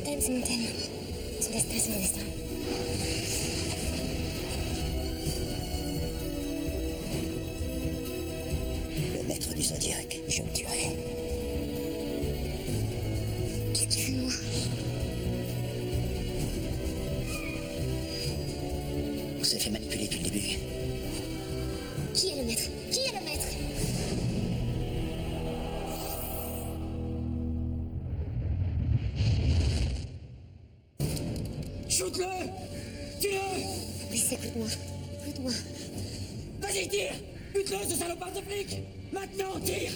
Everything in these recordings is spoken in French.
thème, c'est mon thème. Son destin, c'est mon destin. Le maître du Zodiac, je me tuerai. Qu'est-ce qu'il fait de moi? On s'est fait manipuler depuis le début. Qui est le maître? Qui est le maître? Shoot-le! Tue-le! Fabrice, écoute-moi. Écoute-moi. Vas-y, tire! Bute-le, ce salopard de flic! Maintenant, tire!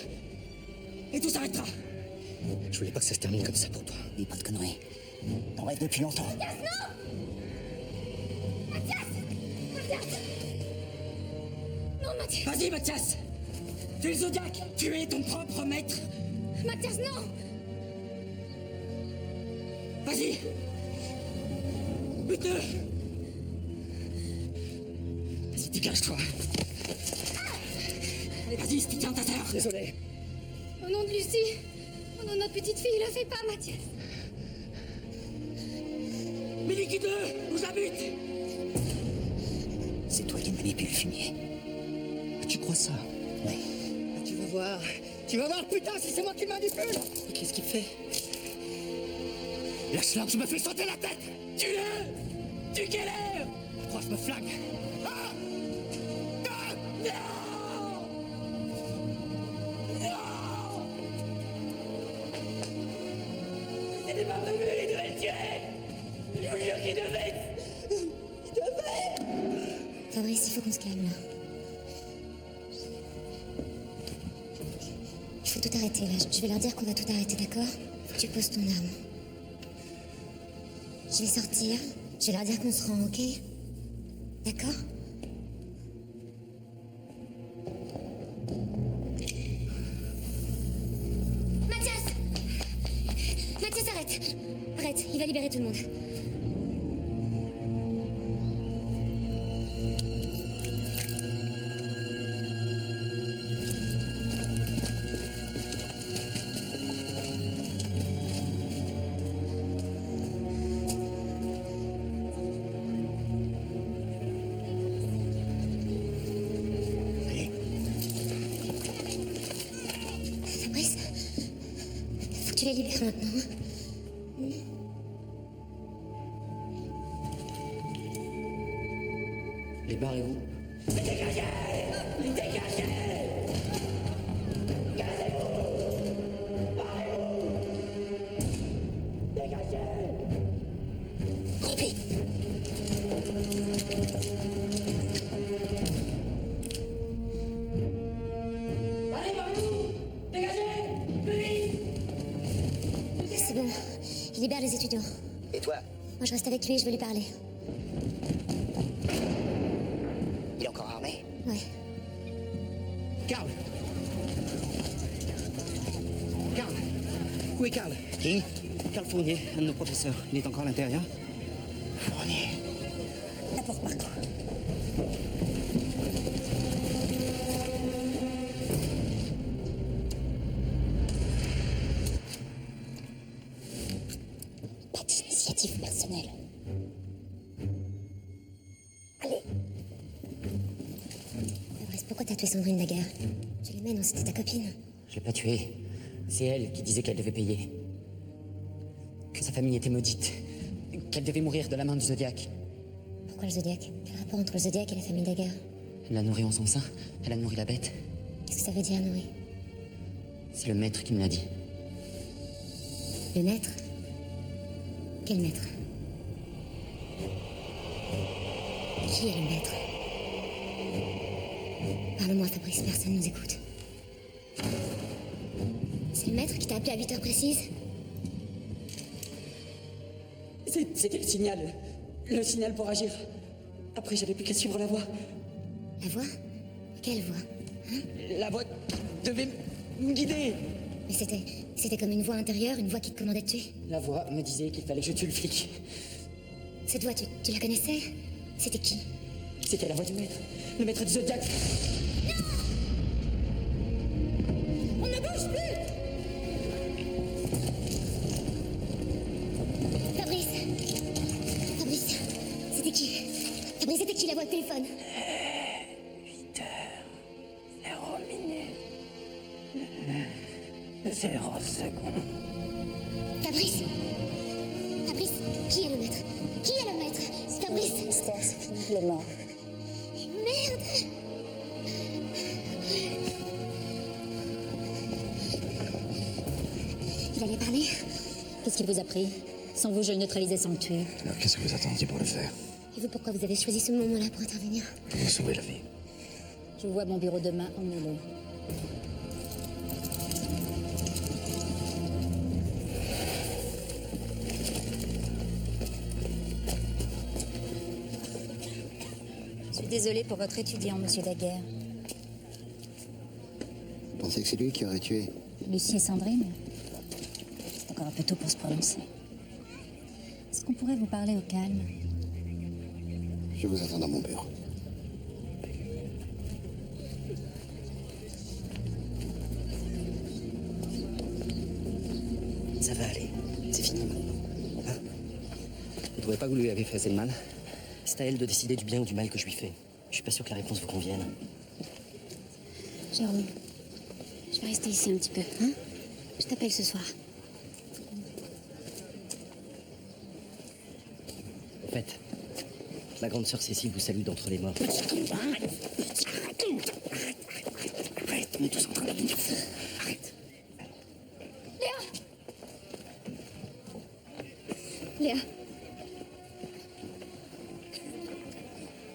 Et tout s'arrêtera. Je voulais pas que ça se termine comme ça pour toi. Dis pas de conneries. T'en rêves depuis longtemps. Mathias, non! Mathias! Mathias! Non, Mathias! Vas-y, Mathias! Tu es le Zodiac! Tu es ton propre maître! Mathias, non! Vas-y! Bute-le! Vas-y, dégage-toi! Allez, vas-y, tiens ta sœur! Désolé. Au nom de Lucie! Au nom de notre petite fille, le fais pas, Mathias! Mais liquide-le! Ou je la bute! C'est toi qui manipule le fumier. Tu crois ça? Oui. Tu vas voir! Tu vas voir, putain, si c'est moi qui le manipule! Et qu'est-ce qu'il fait? Lâche-la, je me fais sauter la tête! Tue-le! Tu quelle heure? Tu crois que je me flingue? Ah! Ah! Non! Non! C'était pas prévu, il devait le tuer! Je vous jure qu'il devait! Il devait! Fabrice, il faut qu'on se calme, là. Il faut tout arrêter, là. Je vais leur dire qu'on va tout arrêter, d'accord? Faut que tu poses ton arme. Je vais sortir. Je vais leur dire qu'on se rend, ok? D'accord? Mathias! Mathias, arrête! Arrête, il va libérer tout le monde. Fabrice, faut que tu les libères maintenant. Hein? Les barrez-vous. Dégagez! Dégagez! Gazez-vous! Barrez-vous! Dégagez! Groupie. Allez, barrez-vous! Dégagez! Plus vite! C'est bon, il libère les étudiants. Et toi? Moi, je reste avec lui et je vais lui parler. Il est encore armé? Ouais. Karl! Karl! Où est Karl? Qui? Karl Fournier, un de nos professeurs. Il est encore à l'intérieur. Fournier. La porte, Marco. Pas d'initiative personnelle. Allez. Fabrice, pourquoi t'as tué Sandrine Daguerre? Tu l'aimais, non? C'était ta copine. Je l'ai pas tuée. C'est elle qui disait qu'elle devait payer. Que sa famille était maudite. Qu'elle devait mourir de la main du Zodiac. Pourquoi le Zodiac? Quel rapport entre le Zodiac et la famille Daguerre? Elle l'a nourrie en son sein. Elle a nourri la bête. Qu'est-ce que ça veut dire, nourrir? C'est le maître qui me l'a dit. Le maître? Quel maître? Qui est le maître? Parle-moi, Fabrice, personne nous écoute. C'est le maître qui t'a appelé à 8 heures précises? C'était le signal. Le signal pour agir. Après, j'avais plus qu'à suivre la voie. La voix? Quelle voix? La voie devait me guider. Mais c'était comme une voix intérieure, une voix qui te commandait de tuer. La voix me disait qu'il fallait que je tue le flic. Cette voix, tu la connaissais? C'était qui? C'était la voix du maître. Le maître du Zodiac. On ne bouge plus! 0 secondes. Fabrice Fabrice, qui est le maître? Qui est le maître? Fabrice! Esther, c'est fini, il est mort. Merde! Il allait parler? Qu'est-ce qu'il vous a pris? Sans vous, je le neutralisais sans le tuer. Alors qu'est-ce que vous attendiez pour le faire? Et vous, pourquoi vous avez choisi ce moment-là pour intervenir? Pour vous sauver la vie. Je vous vois à mon bureau demain, emmenez-le. Je suis désolée pour votre étudiant, monsieur Daguerre. Vous pensez que c'est lui qui aurait tué? Lucie et Sandrine? C'est encore un peu tôt pour se prononcer. Est-ce qu'on pourrait vous parler au calme? Je vous attends dans mon bureau. Ça va aller. C'est fini. Hein? Vous ne trouvez pas que vous lui avez fait assez de mal? C'est à elle de décider du bien ou du mal que je lui fais. Je suis pas sûr que la réponse vous convienne. Jérôme, je vais rester ici un petit peu, hein? Je t'appelle ce soir. En fait, la grande sœur Cécile vous salue d'entre les morts. Arrête, on est tous en train de devenir fous. Arrête. Léa!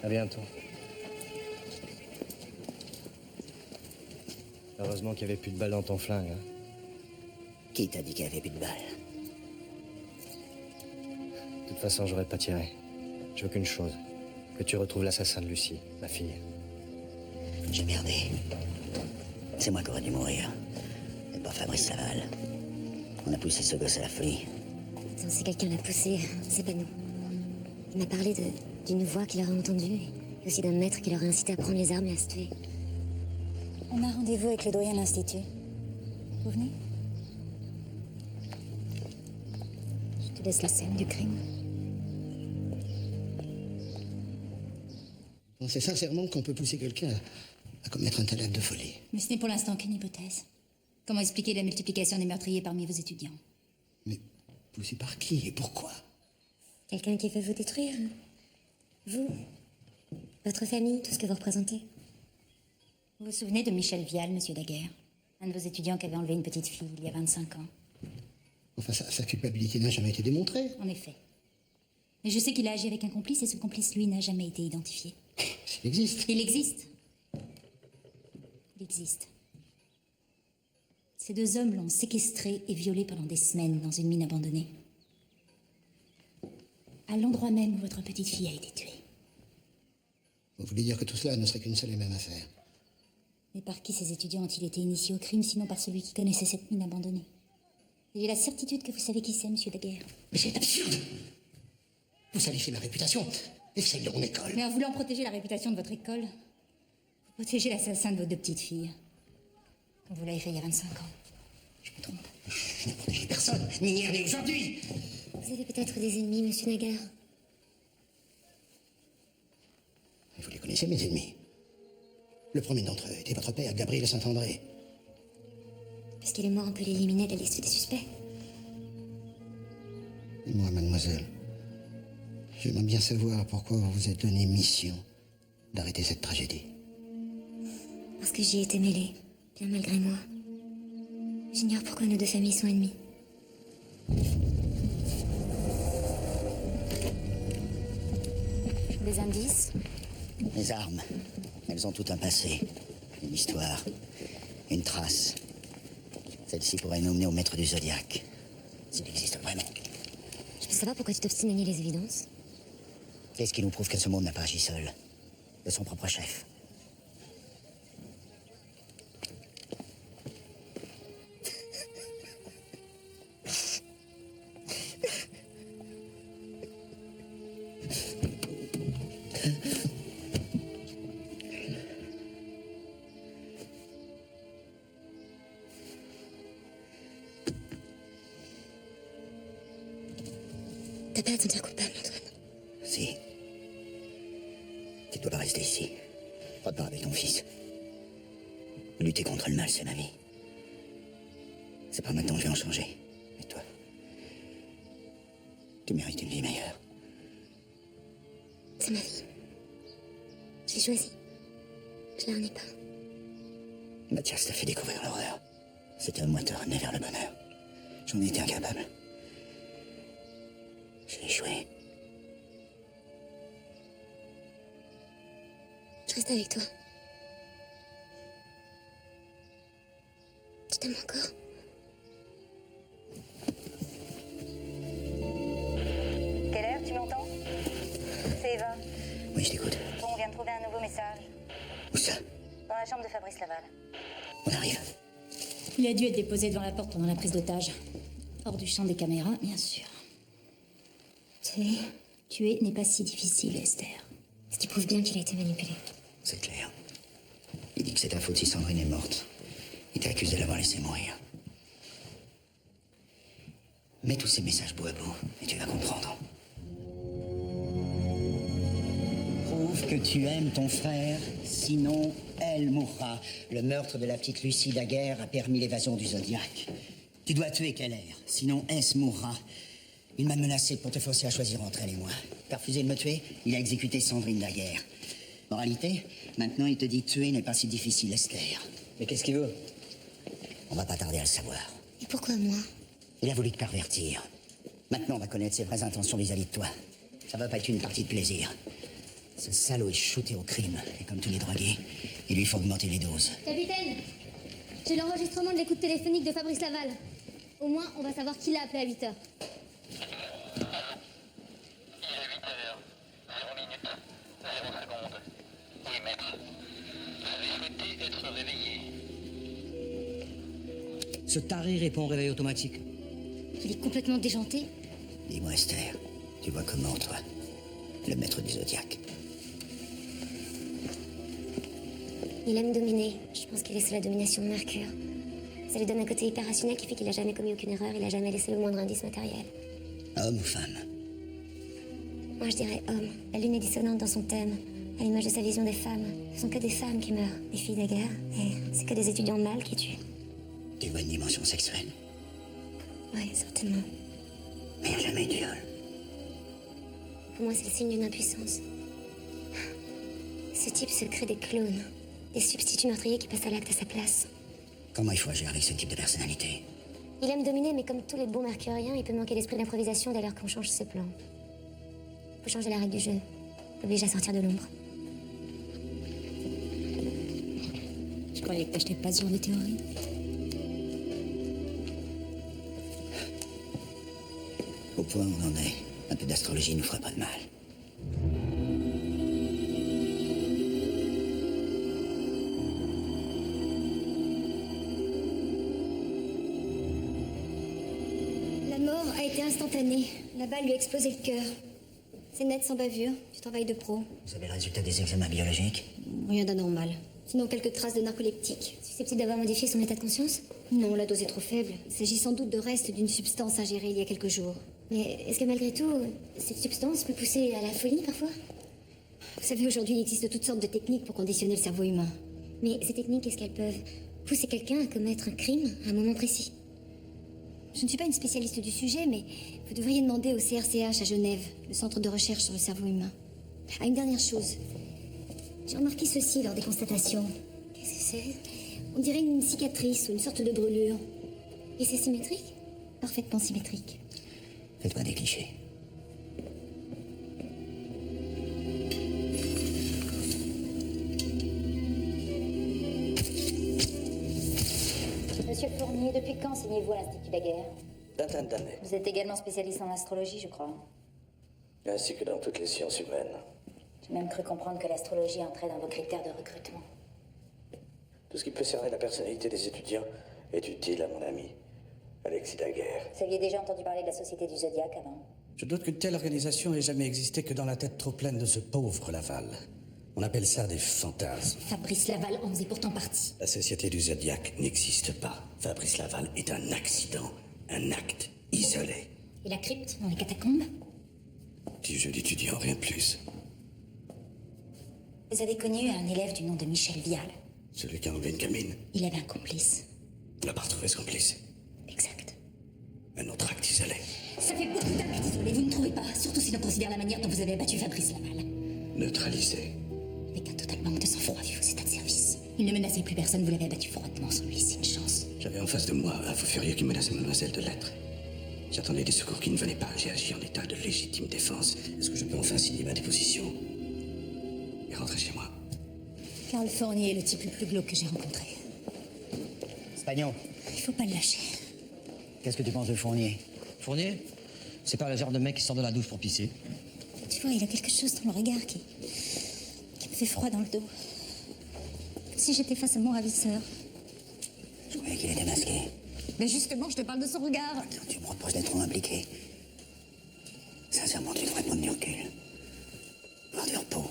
À bientôt. Heureusement qu'il n'y avait plus de balles dans ton flingue. Hein. Qui t'a dit qu'il n'y avait plus de balles? De toute façon, j'aurais pas tiré. Je veux qu'une chose. Que tu retrouves l'assassin de Lucie, ma fille. J'ai merdé. C'est moi qui aurais dû mourir. Et pas Fabrice Laval. On a poussé ce gosse à la folie. Attends, si quelqu'un l'a poussé, c'est pas nous. Il m'a parlé d'une voix qu'il aurait entendue et aussi d'un maître qui l'aurait incité à prendre les armes et à se tuer. On a rendez-vous avec le doyen de l'Institut. Vous venez? Je te laisse la scène du crime. Vous pensez sincèrement qu'on peut pousser quelqu'un à commettre un tel acte de folie? Mais ce n'est pour l'instant qu'une hypothèse. Comment expliquer la multiplication des meurtriers parmi vos étudiants? Mais poussé par qui et pourquoi? Quelqu'un qui veut vous détruire? Vous? Votre famille, tout ce que vous représentez? Vous vous souvenez de Michel Vial, monsieur Daguerre? Un de vos étudiants qui avait enlevé une petite fille il y a 25 ans. Enfin, sa culpabilité n'a jamais été démontrée. En effet. Mais je sais qu'il a agi avec un complice et ce complice, lui, n'a jamais été identifié. S'il existe. Il existe. Il existe. Ces deux hommes l'ont séquestré et violé pendant des semaines dans une mine abandonnée. À l'endroit même où votre petite fille a été tuée. Vous voulez dire que tout cela ne serait qu'une seule et même affaire? Mais par qui ces étudiants ont-ils été initiés au crime, sinon par celui qui connaissait cette mine abandonnée? J'ai la certitude que vous savez qui c'est, monsieur Daguerre. Mais c'est absurde! Vous salissez ma réputation et celle de mon école. Mais en voulant protéger la réputation de votre école, vous protégez l'assassin de vos deux petites filles. Comme vous l'avez fait il y a 25 ans. Je me trompe. Je n'ai protégé personne, ni hier ni aujourd'hui. Vous avez peut-être des ennemis, monsieur Nagar. Vous les connaissez, mes ennemis. Le premier d'entre eux était votre père, Gabriel Saint-André. Puisqu'il est mort, on peut l'éliminer de la liste des suspects. Et moi, mademoiselle, j'aimerais bien savoir pourquoi vous vous êtes donné mission d'arrêter cette tragédie. Parce que j'y ai été mêlée, bien malgré moi. J'ignore pourquoi nos deux familles sont ennemies. Des indices? Les armes, elles ont tout un passé. Une histoire. Une trace. Celle-ci pourrait nous mener au maître du Zodiaque. S'il existe vraiment. Je peux savoir pourquoi tu t'obstines à nier les évidences? Qu'est-ce qui nous prouve que ce monde n'a pas agi seul? De son propre chef. T'as pas à te sentir coupable, Antoine. Si. Tu dois pas rester ici. Repars avec ton fils. Lutter contre le mal, c'est ma vie. C'est pas maintenant que je vais en changer. Mais toi, tu mérites une vie meilleure. C'est ma vie. J'ai choisi. Je la renie pas. Mathias t'a fait découvrir l'horreur. C'était à moi de te ramener vers le bonheur. J'en étais incapable. J'ai échoué. Je reste avec toi. Je t'aime encore. Keller, tu m'entends? C'est Eva. Oui, je t'écoute. Bon, on vient de trouver un nouveau message. Où ça? Dans la chambre de Fabrice Laval. On arrive. Il a dû être déposé devant la porte pendant la prise d'otage. Hors du champ des caméras, bien sûr. Tuer n'est pas si difficile, Esther. Ce qui prouve bien qu'il a été manipulé. C'est clair. Il dit que c'est ta faute si Sandrine est morte. Il t'a accusé de l'avoir laissé mourir. Mets tous ces messages bout à bout et tu vas comprendre. Prouve que tu aimes ton frère, sinon elle mourra. Le meurtre de la petite Lucie Daguerre a permis l'évasion du Zodiac. Tu dois tuer Keller, sinon S mourra. Il m'a menacé pour te forcer à choisir entre elle et moi. T'as refusé de me tuer, il a exécuté Sandrine Daguerre. Moralité, maintenant il te dit tuer n'est pas si difficile, Esther. Mais qu'est-ce qu'il veut? On va pas tarder à le savoir. Et pourquoi moi? Il a voulu te pervertir. Maintenant on va connaître ses vraies intentions vis-à-vis de toi. Ça va pas être une partie de plaisir. Ce salaud est shooté au crime. Et comme tous les drogués, il lui faut augmenter les doses. Capitaine, j'ai l'enregistrement de l'écoute téléphonique de Fabrice Laval. Au moins, on va savoir qui l'a appelé à 8 heures. Il est 8 heures, 0 minutes, 0 secondes. Oui, maître. J'avais souhaité être réveillé. Ce taré répond au réveil automatique. Il est complètement déjanté. Dis-moi, Esther, tu vois comment, toi? Le maître du Zodiac. Il aime dominer. Je pense qu'il est sous la domination de Mercure. Ça lui donne un côté hyper rationnel qui fait qu'il a jamais commis aucune erreur, il a jamais laissé le moindre indice matériel. Homme ou femme? Moi, je dirais homme. La lune est dissonante dans son thème, à l'image de sa vision des femmes. Ce sont que des femmes qui meurent, des filles de guerre, et c'est que des étudiants mâles qui tuent. Tu vois une dimension sexuelle? Oui, certainement. Mais il n'y a jamais eu de viol. Pour moi, c'est le signe d'une impuissance. Ce type se crée des clones, des substituts meurtriers qui passent à l'acte à sa place. Comment il faut agir avec ce type de personnalité? Il aime dominer, mais comme tous les bons mercuriens, il peut manquer d'esprit d'improvisation dès lors qu'on change ses plans. Faut changer la règle du jeu. L'oblige à sortir de l'ombre. Je croyais que t'achetais pas ce genre de théorie. Au point où on en est, un peu d'astrologie nous ferait pas de mal. La mort a été instantanée. La balle lui a explosé le cœur. C'est net, sans bavure, du travail de pro. Vous avez le résultat des examens biologiques? Rien d'anormal. Sinon, quelques traces de narcoleptique. Susceptible d'avoir modifié son état de conscience? Non, la dose est trop faible. Il s'agit sans doute de restes d'une substance ingérée il y a quelques jours. Mais est-ce que malgré tout, cette substance peut pousser à la folie parfois? Vous savez, aujourd'hui, il existe toutes sortes de techniques pour conditionner le cerveau humain. Mais ces techniques, est-ce qu'elles peuvent pousser quelqu'un à commettre un crime à un moment précis? Je ne suis pas une spécialiste du sujet, mais vous devriez demander au CRCH à Genève, le centre de recherche sur le cerveau humain. Ah, une dernière chose. J'ai remarqué ceci lors des constatations. Qu'est-ce que c'est? On dirait une cicatrice ou une sorte de brûlure. Et c'est symétrique? Parfaitement symétrique. Faites-moi des clichés. Monsieur Fournier, depuis quand enseignez-vous à l'Institut Daguerre? Vingtaine d'années, Vous êtes également spécialiste en astrologie, je crois. ainsi que dans toutes les sciences humaines. J'ai même cru comprendre que l'astrologie entrait dans vos critères de recrutement. Tout ce qui peut cerner la personnalité des étudiants est utile à mon ami, Alexis Daguerre. Vous aviez déjà entendu parler de la Société du Zodiac avant? Je doute qu'une telle organisation ait jamais existé que dans la tête trop pleine de ce pauvre Laval. On appelle ça des fantasmes. Fabrice Laval en faisait pourtant partie. La Société du Zodiac n'existe pas. Fabrice Laval est un accident, un acte isolé. Et la crypte dans les catacombes? Du jeu d'étudiant, rien de plus. Vous avez connu un élève du nom de Michel Vial. Celui qui a enlevé une gamine. Il avait un complice. On n'a pas retrouvé ce complice. Et Un autre acte isolé. Ça fait beaucoup d'actes isolés, vous ne trouvez pas? Surtout si l'on considère la manière dont vous avez abattu Fabrice Laval. Neutralisé. Avec un total manque de sang-froid vu vos états de service. Il ne menaçait plus personne, vous l'avez abattu froidement sans lui laisser une chance. J'avais en face de moi un fou furieux qui menaçait mademoiselle de l'être. J'attendais des secours qui ne venaient pas. J'ai agi en état de légitime défense. Est-ce que je peux enfin signer ma déposition et rentrer chez moi? Carl Fournier est le type le plus glauque que j'ai rencontré. Spagnon, Il faut pas le lâcher. qu'est-ce que tu penses de Fournier? Fournier, c'est pas le genre de mec qui sort de la douche pour pisser. Tu vois, il a quelque chose dans le regard qui me fait froid dans le dos. Comme si j'étais face à mon ravisseur. Je croyais qu'il était masqué. Mais justement, je te parle de son regard. Tu me reproches d'être trop impliqué. Sincèrement, tu devrais prendre du recul. Prendre du repos.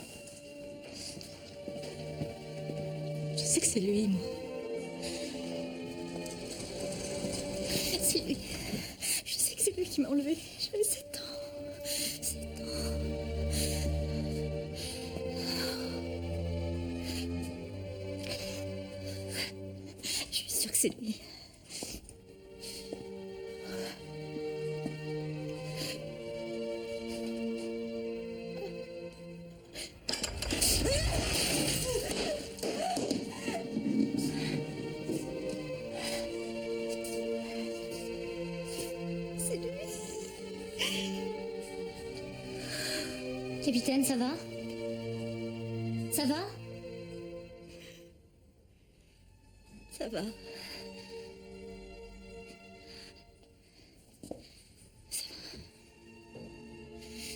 Je sais que c'est lui, moi. C'est lui. Je sais que c'est lui qui m'a enlevé. J'avais 7 ans. 7 ans. Je suis sûre que c'est lui. C'est lui. Capitaine, ça va? Ça va? Ça va.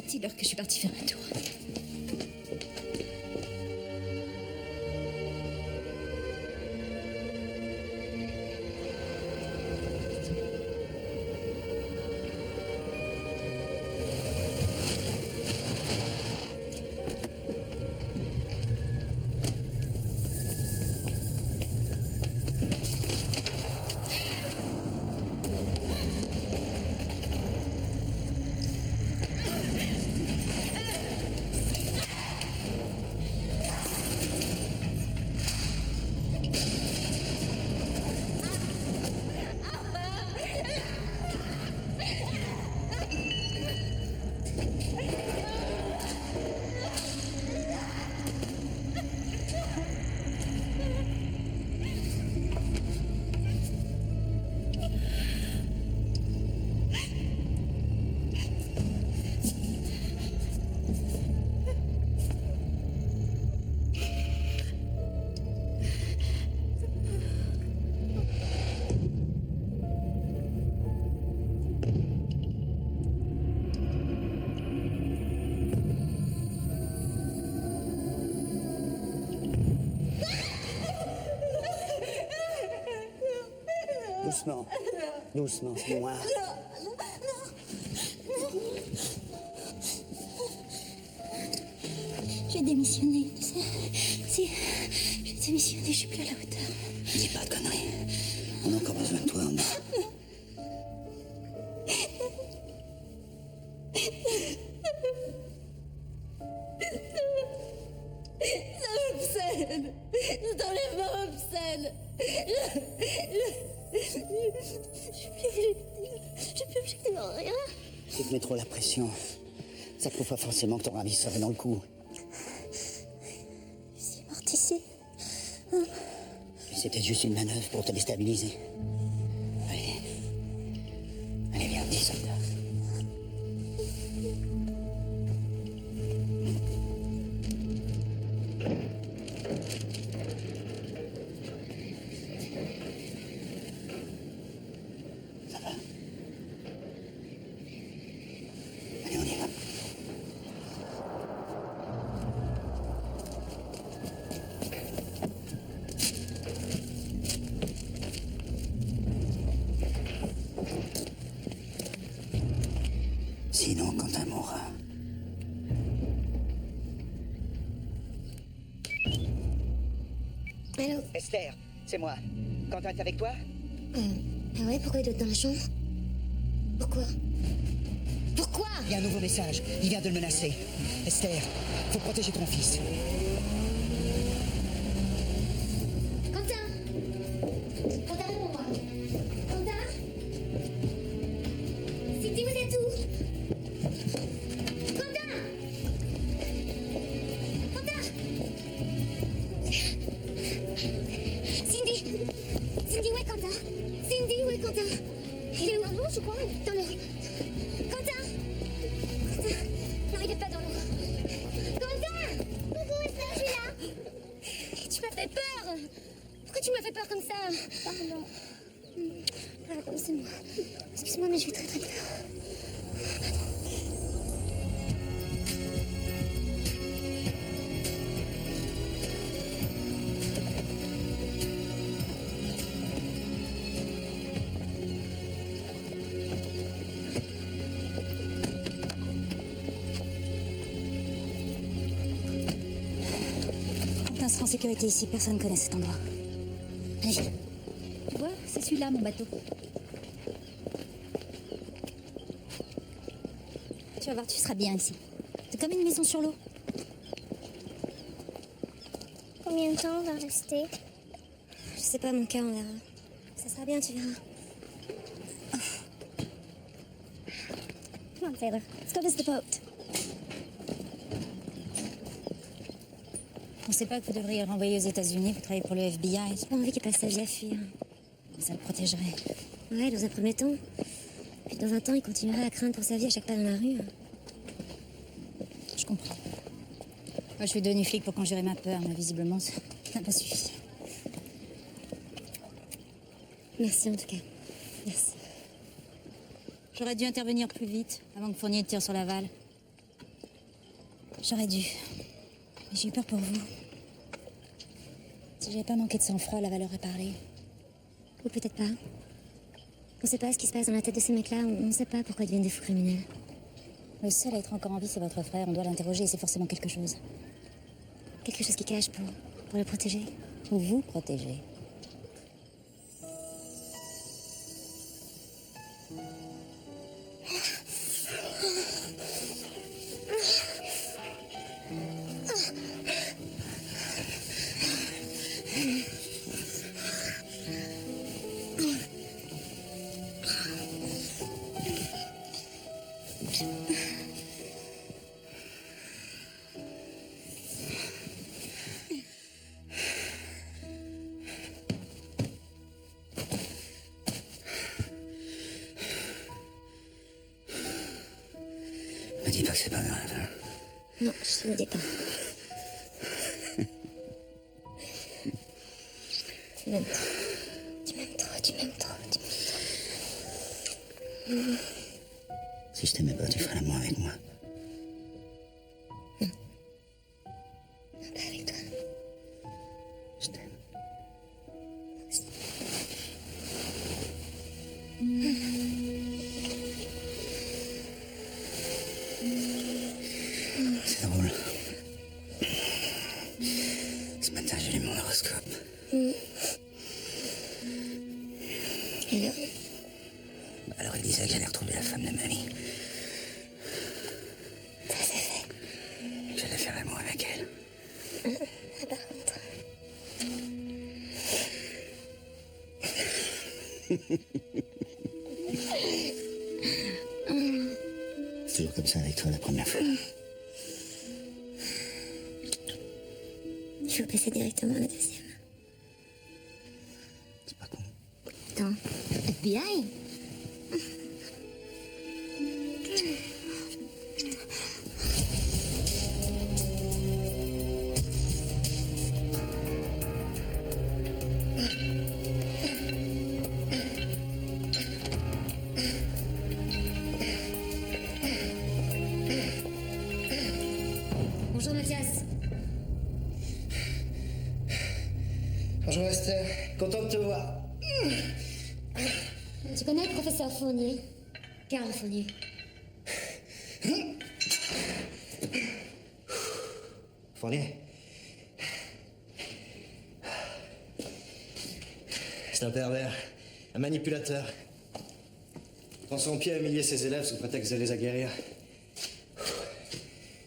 Dis-leur que je suis partie faire un tour. Doucement. Doucement, c'est moi. J'ai démissionné. Si, j'ai démissionné, je suis plus à la hauteur. Dis pas de conneries. On a encore besoin de toi en bas. Ça m'obsède. Cet enlèvement m'obsède. Je peux objecter dans rien. Tu te mets trop la pression. Ça prouve pas forcément que ton ravisseur est dans le coup. Lucie est morte ici. C'était juste une manœuvre pour te déstabiliser. Allez. Allez, viens, 10 soldats. Ça va? Allez, on y va. Sinon, Quentin mourra. Allô? Esther, c'est moi. Quentin est avec toi? Ah ouais, pourquoi il doit être dans la chambre? Pourquoi? Pourquoi? Il y a un nouveau message. Il vient de le menacer. Esther, faut protéger ton fils. Quentin! Quentin, réponds-moi. Quentin? dans l'eau, je crois. Dans le... Quentin! Quentin! Non, il est pas dans l'eau. Quentin! Coucou, est-ce que je suis là? Tu m'as fait peur! Pourquoi tu m'as fait peur comme ça? Pardon. C'est moi. Excuse-moi, mais j'ai très très peur. On sera en sécurité ici, personne ne connaît cet endroit. Allez. Tu vois, c'est celui-là, mon bateau. Tu vas voir, tu seras bien ici. C'est comme une maison sur l'eau. Combien de temps on va rester? Je sais pas, mon cœur, on verra. Ça sera bien, tu verras. Come on, sailor. Let's go visit the boat. On sait pas que vous devriez le renvoyer aux États-Unis pour travailler pour le FBI. J'ai pas envie qu'il passe sa vie à fuir. Ça le protégerait. Ouais, dans un premier temps. Puis dans 20 ans, il continuera à craindre pour sa vie à chaque pas dans la rue. Je comprends. Moi, je suis devenue flic pour conjurer ma peur, mais visiblement, ça n'a pas suffi. Merci en tout cas. Merci. J'aurais dû intervenir plus vite, avant que Fournier tire sur Laval. J'aurais dû. Mais j'ai eu peur pour vous. Si j'avais pas manqué de sang-froid, Laval aurait parlé. Ou peut-être pas. On sait pas ce qui se passe dans la tête de ces mecs-là. On sait pas pourquoi ils deviennent des fous criminels. Le seul à être encore en vie, c'est votre frère. On doit l'interroger et c'est forcément quelque chose. Quelque chose qui cache pour le protéger. Pour vous protéger. Me dis pas que c'est pas grave. Hein. Non, je te le dis pas. Tu m'aimes trop. Tu m'aimes trop, tu m'aimes trop, tu m'aimes trop. Si je t'aimais pas, tu ferais l'amour avec moi. Non. Non, pas avec toi. Je t'aime. C'est drôle. Ce matin, j'ai lu mon horoscope. Et là, Alors, il disait que j'allais retrouver la femme de ma vie. ça c'est fait. Que j'allais faire l'amour avec elle. Par contre, C'est toujours comme ça avec toi la première fois. il faut passer directement à la deuxième. C'est pas con. Attends. FBI? Bonjour Mathias. Bonjour Esther, content de te voir. Tu connais le professeur Fournier? Karl Fournier. Fournier. C'est un pervers, un manipulateur. Il prend son pied à humilier ses élèves sous prétexte de les aguerrir.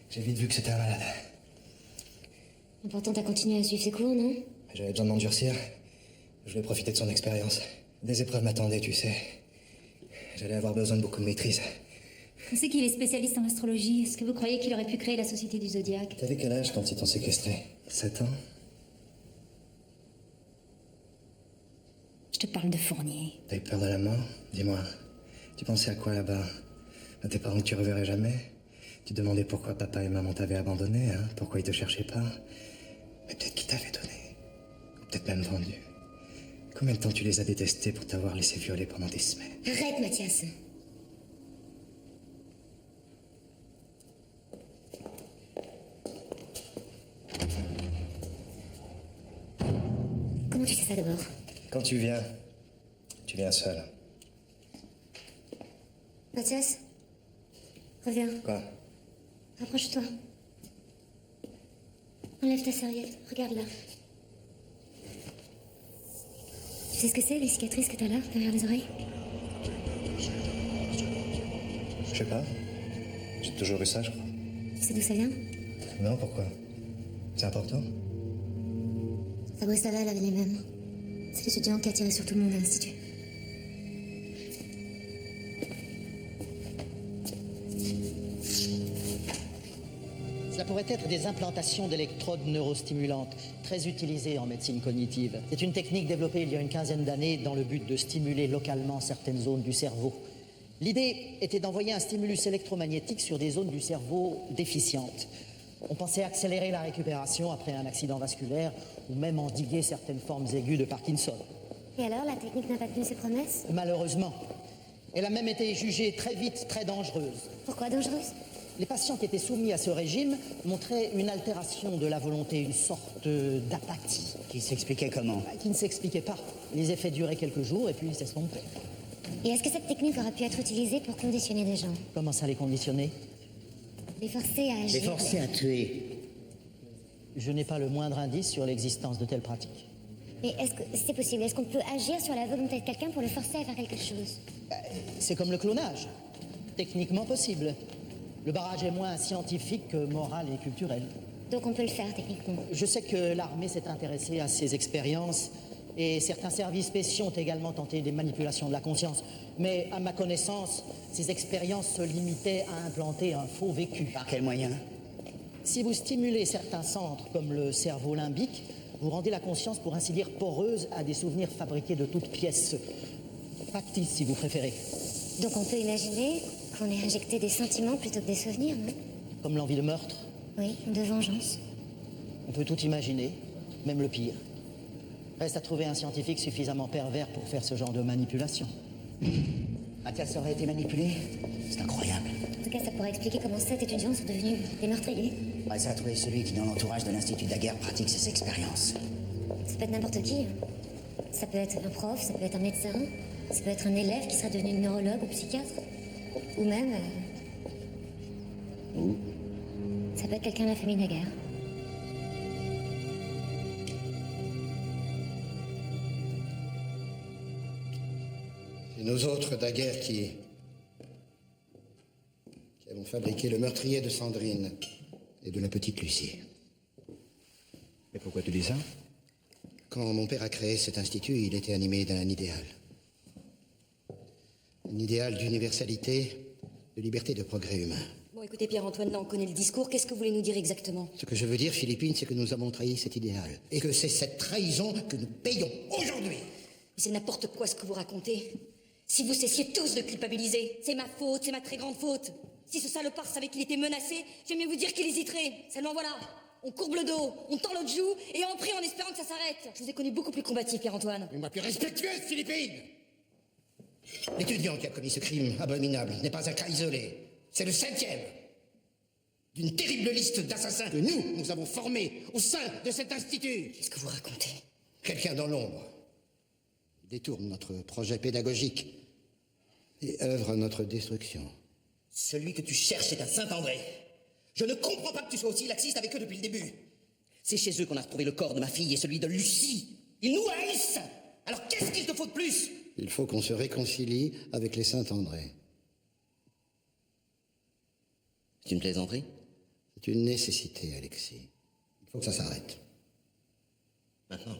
J'ai vite vu que c'était un malade. Pourtant, t'as continué à suivre ses cours, non? J'avais besoin de m'endurcir. Je voulais profiter de son expérience. Des épreuves m'attendaient, tu sais. J'allais avoir besoin de beaucoup de maîtrise. On sait qu'il est spécialiste en astrologie. Est-ce que vous croyez qu'il aurait pu créer la Société du Zodiaque? T'avais quel âge quand ils t'ont séquestré? 7 ans? Je te parle de Fournier. T'as eu peur de la mort? Dis-moi. Tu pensais à quoi là-bas? À tes parents que tu reverrais jamais? Tu te demandais pourquoi papa et maman t'avaient abandonné, hein? Pourquoi ils te cherchaient pas? Mais peut-être qu'ils t'avaient donné. Ou peut-être même vendu. Combien de temps tu les as détestés pour t'avoir laissé violer pendant des semaines? Arrête, Mathias. Comment tu sais ça d'abord? Quand tu viens seul. Mathias? Reviens. Quoi? Rapproche-toi. Enlève ta serviette. Regarde là. Tu sais ce que c'est, les cicatrices que t'as là, derrière les oreilles? Je sais pas. J'ai toujours eu ça, je crois. Tu sais d'où ça vient? Non, pourquoi? C'est important? Fabrice Laval avait les mêmes. C'est l'étudiant qui a tiré sur tout le monde à l'Institut. Cela pourrait être des implantations d'électrodes neurostimulantes, très utilisées en médecine cognitive. C'est une technique développée il y a une quinzaine d'années dans le but de stimuler localement certaines zones du cerveau. L'idée était d'envoyer un stimulus électromagnétique sur des zones du cerveau déficientes. On pensait accélérer la récupération après un accident vasculaire ou même endiguer certaines formes aiguës de Parkinson. Et alors, la technique n'a pas tenu ses promesses? Malheureusement. Elle a même été jugée très vite très dangereuse. Pourquoi dangereuse? Les patients qui étaient soumis à ce régime montraient une altération de la volonté, une sorte d'apathie. Qui s'expliquait comment? Qui ne s'expliquait pas. Les effets duraient quelques jours et puis ils s'estompaient. Et est-ce que cette technique aurait pu être utilisée pour conditionner des gens? Comment ça les conditionner? Les forcer à agir. Les forcer à tuer. Je n'ai pas le moindre indice sur l'existence de telles pratiques. Mais est-ce que c'est possible? Est-ce qu'on peut agir sur la volonté de quelqu'un pour le forcer à faire quelque chose? C'est comme le clonage. Techniquement possible. Le barrage est moins scientifique que moral et culturel. Donc on peut le faire techniquement. Je sais que l'armée s'est intéressée à ces expériences et certains services spéciaux ont également tenté des manipulations de la conscience. Mais à ma connaissance, ces expériences se limitaient à implanter un faux vécu. Par quel moyen? Si vous stimulez certains centres, comme le cerveau limbique, vous rendez la conscience, pour ainsi dire, poreuse à des souvenirs fabriqués de toutes pièces. Factices, si vous préférez. Donc on peut imaginer qu'on ait injecté des sentiments plutôt que des souvenirs, non? Comme l'envie de meurtre. Oui, de vengeance. On peut tout imaginer, même le pire. Reste à trouver un scientifique suffisamment pervers pour faire ce genre de manipulation. Mathias aurait été manipulé? C'est incroyable. En tout cas, ça pourrait expliquer comment 7 étudiants sont devenus des meurtriers. Ouais, ça a trouvé celui qui, dans l'entourage de l'Institut Daguerre, pratique ces expériences. Ça peut être n'importe qui. Ça peut être un prof, ça peut être un médecin, ça peut être un élève qui serait devenu neurologue ou psychiatre. Ou même... Où? Ça peut être quelqu'un de la famille Daguerre. C'est nous autres Daguerre qui avons fabriqué le meurtrier de Sandrine et de la petite Lucie. Mais pourquoi tu dis ça? Quand mon père a créé cet institut, il était animé d'un idéal. Un idéal d'universalité, de liberté, de progrès humain. Bon, écoutez, Pierre-Antoine, là, on connaît le discours. Qu'est-ce que vous voulez nous dire exactement? Ce que je veux dire, Philippine, c'est que nous avons trahi cet idéal. Et que c'est cette trahison que nous payons aujourd'hui. Mais c'est n'importe quoi ce que vous racontez. Si vous cessiez tous de culpabiliser, c'est ma faute, c'est ma très grande faute. Si ce salopard savait qu'il était menacé, j'aime mieux vous dire qu'il hésiterait. Seulement voilà, on courbe le dos, on tend l'autre joue, et on prie en espérant que ça s'arrête. Je vous ai connu beaucoup plus combatif, Pierre-Antoine. Mais moi plus respectueuse, Philippine! L'étudiant qui a commis ce crime abominable n'est pas un cas isolé. C'est le 7e d'une terrible liste d'assassins que nous avons formés au sein de cet institut. Qu'est-ce que vous racontez? Quelqu'un dans l'ombre détourne notre projet pédagogique et œuvre à notre destruction. Celui que tu cherches est un Saint-André. Je ne comprends pas que tu sois aussi laxiste avec eux depuis le début. C'est chez eux qu'on a retrouvé le corps de ma fille et celui de Lucie. Ils nous haïssent. Alors qu'est-ce qu'il te faut de plus? Il faut qu'on se réconcilie avec les Saint-André. C'est une plaisanterie? C'est une nécessité, Alexis. Il faut que ça s'arrête. Maintenant?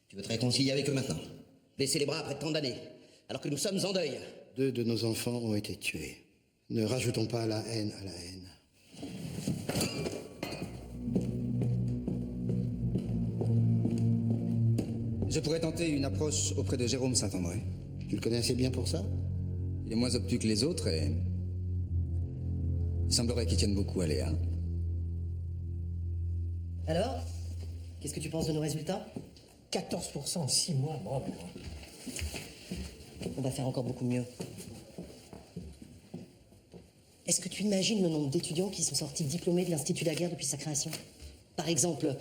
Tu veux te réconcilier avec eux maintenant? Baisser les bras après tant d'années, alors que nous sommes en deuil. 2 de nos enfants ont été tués. Ne rajoutons pas la haine à la haine. Je pourrais tenter une approche auprès de Jérôme Saint-André. Tu le connais assez bien pour ça? Il est moins obtus que les autres et... il semblerait qu'il tienne beaucoup à Léa. Alors, qu'est-ce que tu penses de nos résultats? 14% en 6 mois, bravo. On va faire encore beaucoup mieux. Est-ce que tu imagines le nombre d'étudiants qui sont sortis diplômés de l'Institut Daguerre depuis sa création? Par exemple,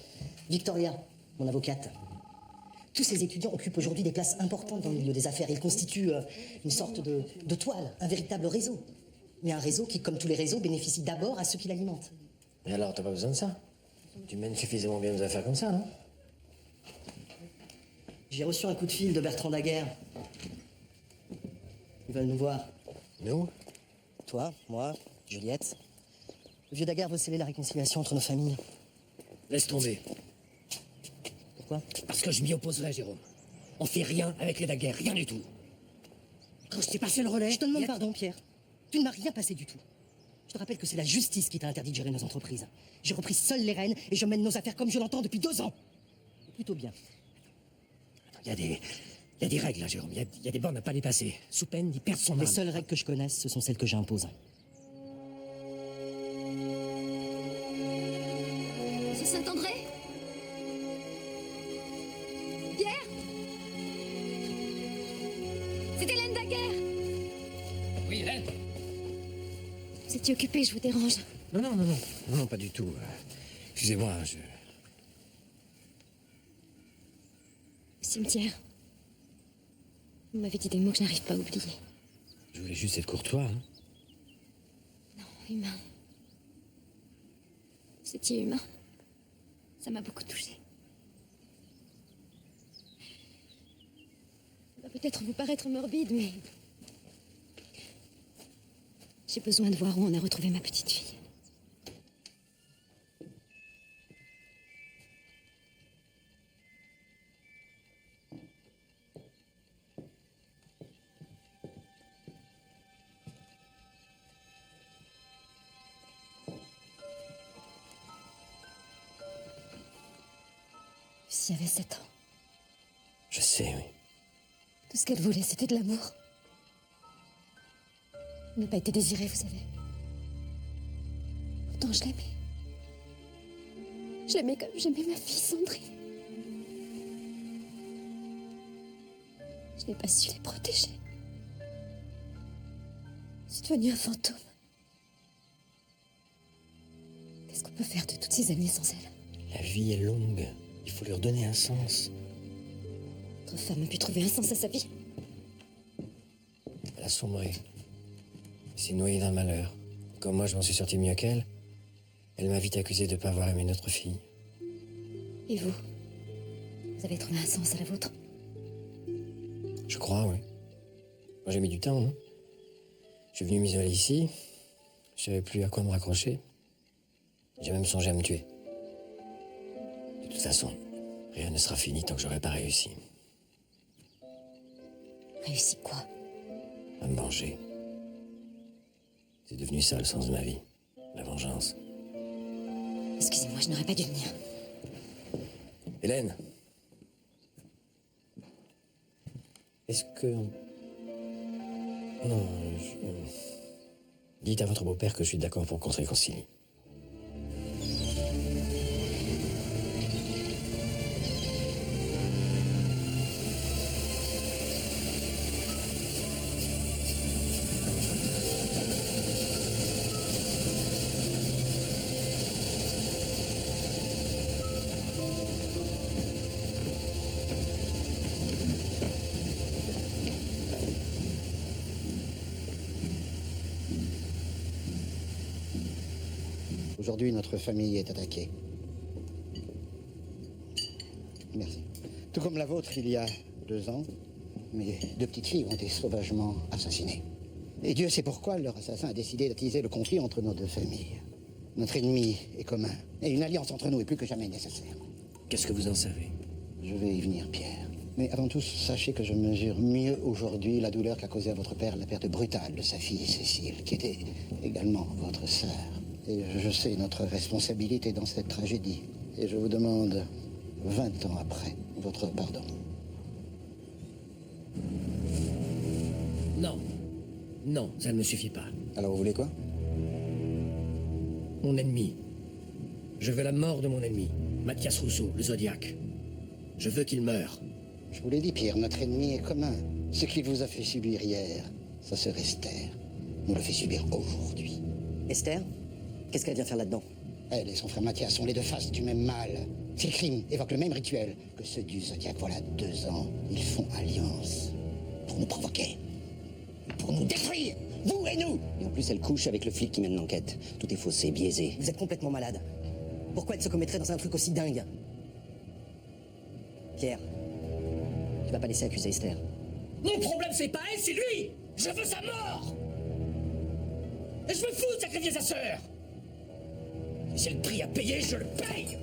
Victoria, mon avocate. Tous ces étudiants occupent aujourd'hui des places importantes dans le milieu des affaires. Ils constituent une sorte de toile, un véritable réseau. Mais un réseau qui, comme tous les réseaux, bénéficie d'abord à ceux qui l'alimentent. Et alors, t'as pas besoin de ça? Tu mènes suffisamment bien nos affaires comme ça, non? J'ai reçu un coup de fil de Bertrand Daguerre. Ils veulent nous voir. Nous? Toi, moi, Juliette. Le vieux Daguerre veut sceller la réconciliation entre nos familles. Laisse tomber. Pourquoi? Parce que je m'y opposerai, Jérôme. On fait rien avec les Daguerre, rien du tout. Quand je t'ai passé le relais... Je te demande pardon, Pierre. Tu ne m'as rien passé du tout. Je te rappelle que c'est la justice qui t'a interdit de gérer nos entreprises. J'ai repris seul les rênes et je mène nos affaires comme je l'entends depuis 2 ans. Et plutôt bien. Il y a des règles, là, Jérôme. Il y a des bornes à pas dépasser. Sous peine d'y perdre son âme. Les seules règles que je connaisse, ce sont celles que j'impose. C'est Saint-André? Pierre? C'est Hélène Daguerre? Oui, Hélène. Vous étiez occupé, je vous dérange. Non, pas du tout. Excusez-moi, Le cimetière. Vous m'avez dit des mots que je n'arrive pas à oublier. Je voulais juste être courtois, hein. Non, humain. Vous étiez humain. Ça m'a beaucoup touchée. Ça va peut-être vous paraître morbide, mais... j'ai besoin de voir où on a retrouvé ma petite fille. Lucie avait 7 ans. Je sais, oui. Tout ce qu'elle voulait, c'était de l'amour. Elle n'a pas été désirée, vous savez. Pourtant, je l'aimais. Je l'aimais comme j'aimais ma fille, Sandrine. Je n'ai pas su les protéger. Je suis devenue un fantôme. Qu'est-ce qu'on peut faire de toutes ces années sans elle? La vie est longue. Il faut lui redonner un sens. Votre femme a pu trouver un sens à sa vie. Elle a sombré. Elle s'est noyée d'un malheur. Comme moi, je m'en suis sorti mieux qu'elle. Elle m'a vite accusé de ne pas avoir aimé notre fille. Et vous? Vous avez trouvé un sens à la vôtre? Je crois, oui. Moi, j'ai mis du temps, non? Je suis venu m'isoler ici. Je savais plus à quoi me raccrocher. J'ai même songé à me tuer. De toute façon, rien ne sera fini tant que j'aurai pas réussi. Réussi quoi? À me venger. C'est devenu ça le sens de ma vie. La vengeance. Excusez-moi, je n'aurais pas dû venir. Hélène. Est-ce que... Non, dites à votre beau-père que je suis d'accord pour qu'on se réconcilie. Aujourd'hui, notre famille est attaquée. Merci. Tout comme la vôtre, il y a 2 ans, mes 2 petites filles ont été sauvagement assassinées. Et Dieu sait pourquoi leur assassin a décidé d'attiser le conflit entre nos 2 familles. Notre ennemi est commun, et une alliance entre nous est plus que jamais nécessaire. Qu'est-ce que vous en savez? Je vais y venir, Pierre. Mais avant tout, sachez que je mesure mieux aujourd'hui la douleur qu'a causée à votre père la perte brutale de sa fille, Cécile, qui était également votre sœur. Et je sais notre responsabilité dans cette tragédie. Et je vous demande, 20 ans après, votre pardon. Non. Non, ça ne me suffit pas. Alors vous voulez quoi? Mon ennemi. Je veux la mort de mon ennemi. Mathias Rousseau, le Zodiac. Je veux qu'il meure. Je vous l'ai dit, Pierre, notre ennemi est commun. Ce qu'il vous a fait subir hier, ça serait Esther. On le fait subir aujourd'hui. Esther? Qu'est-ce qu'elle vient faire là-dedans? Elle et son frère Mathias sont les deux faces du même mal. Ces crimes évoquent le même rituel que ceux du Zodiac. Voilà 2 ans, ils font alliance pour nous provoquer, pour nous détruire, vous et nous. Et en plus, elle couche avec le flic qui mène l'enquête. Tout est faussé, biaisé. Vous êtes complètement malade. Pourquoi elle se commettrait dans un truc aussi dingue? Pierre, tu vas pas laisser accuser Esther. Mon problème, c'est pas elle, c'est lui. Je veux sa mort. Et je me fous de sacrifier sa sœur. Et si le prix à payer, je le paye.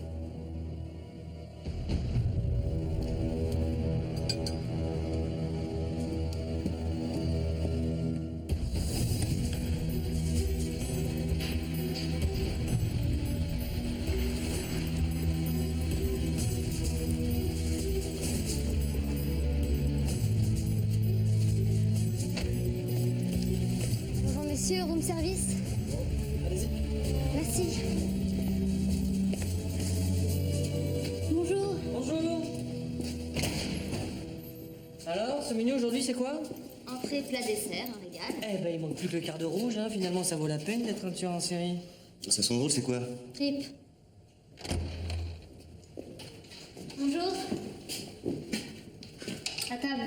Bonjour monsieur, room service. Allez-y. Merci. Bonjour. Bonjour. Alors, ce menu aujourd'hui, c'est quoi? Entrée, plat, dessert, un régal. Eh ben, il manque plus que le quart de rouge, hein. Finalement, ça vaut la peine d'être un tueur en série. Ça sent drôle, c'est quoi? Trip. Bonjour. À table.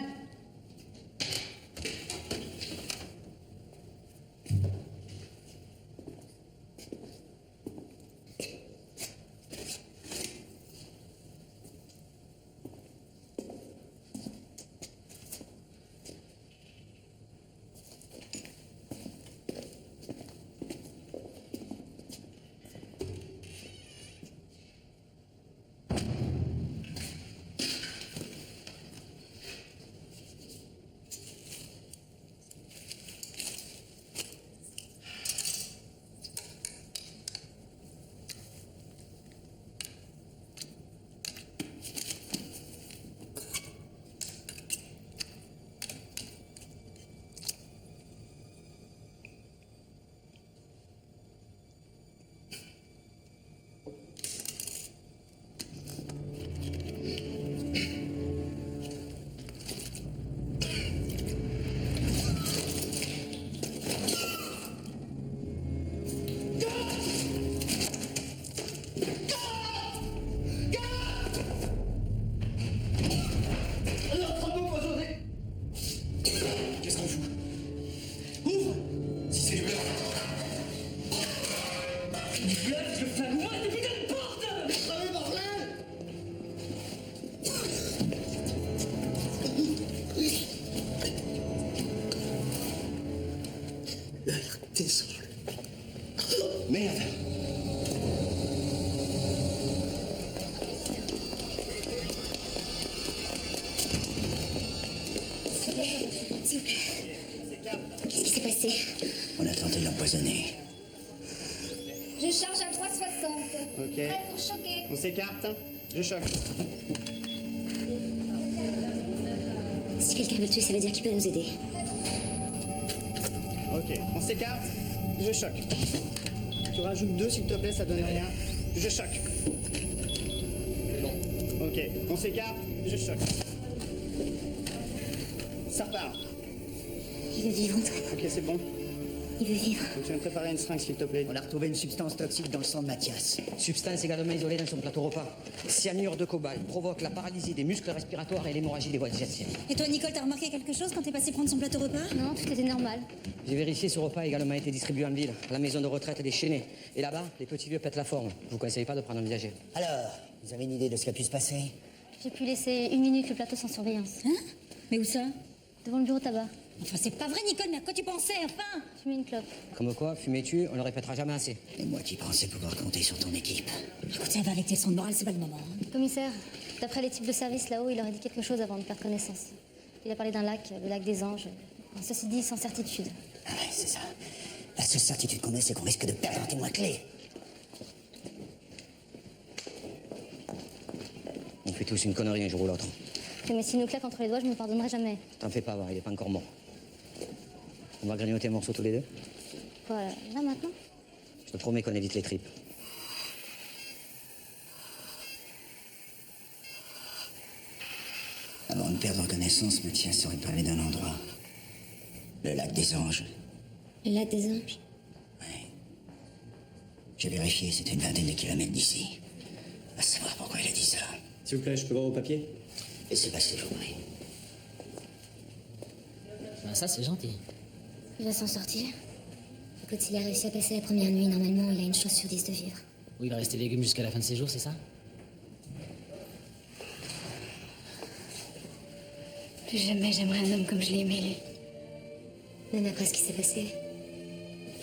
Qu'est-ce qu'on fout? Ouvre! Si c'est du bluff. Du bluff, je fais à moi des putains de portes. Allez, bordel! L'air descend. Merde! S'il vous plaît. Qu'est-ce qui s'est passé? On a tenté de l'empoisonner. Je charge à 3,60. Ok. Prêt pour choquer. On s'écarte. Je choque. Si quelqu'un veut le tuer, ça veut dire qu'il peut nous aider. Ok. On s'écarte. Je choque. Tu rajoutes 2 s'il te plaît, ça donne rien. Je choque. Ok. On s'écarte. Je choque. Ça repart. Il veut vivre, Antoine. Ok, c'est bon. Il veut vivre. Donc, tu vas me préparer une seringue s'il te plaît. On a retrouvé une substance toxique dans le sang de Mathias. Substance également isolée dans son plateau repas. Cyanure de cobalt provoque la paralysie des muscles respiratoires et l'hémorragie des voies digestives. Et toi, Nicole, t'as remarqué quelque chose quand t'es passé prendre son plateau repas? Non, tout était normal. J'ai vérifié, ce repas a également été distribué en ville, à la maison de retraite des Chénés. Et là-bas, les petits vieux pètent la forme. Je vous conseille pas de prendre un viager. Alors, vous avez une idée de ce qui a pu se passer? J'ai pu laisser 1 minute le plateau sans surveillance. Hein? Mais où ça? Devant le bureau tabac. Enfin, c'est pas vrai, Nicole, mais à quoi tu pensais, enfin? Fumer une clope. Comme quoi, fumer-tu, on le répétera jamais assez. Et moi qui pensais pouvoir compter sur ton équipe. Écoute, ça va avec tes leçons de morale, c'est pas le moment. hein. Commissaire, d'après les types de service là-haut, il aurait dit quelque chose avant de perdre connaissance. Il a parlé d'un lac, le lac des Anges. Bon, ceci dit, sans certitude. Ah ouais, c'est ça. La seule certitude qu'on ait, c'est qu'on risque de perdre un témoin clé. On fait tous une connerie un jour ou l'autre. Mais s'il nous claque entre les doigts, je ne me pardonnerai jamais. T'en fais pas, va, il est pas encore mort. On va grignoter un morceau tous les deux? Quoi, là maintenant? Je te promets qu'on évite les tripes. Avant de perdre connaissance, Mathias aurait parlé d'un endroit. Le lac des Anges. Le lac des Anges? J'ai vérifié, c'était une vingtaine de kilomètres d'ici. À savoir pourquoi il a dit ça. S'il vous plaît, je peux voir vos papiers? Laissez passer, je vous prie. Ben ça, c'est gentil. Il va s'en sortir. Écoute, s'il a réussi à passer la première nuit, normalement, il a une chance sur 10 de vivre. Oui, il va rester légume jusqu'à la fin de ses jours, c'est ça? Plus jamais j'aimerais un homme comme je l'ai aimé, lui. Même après ce qui s'est passé.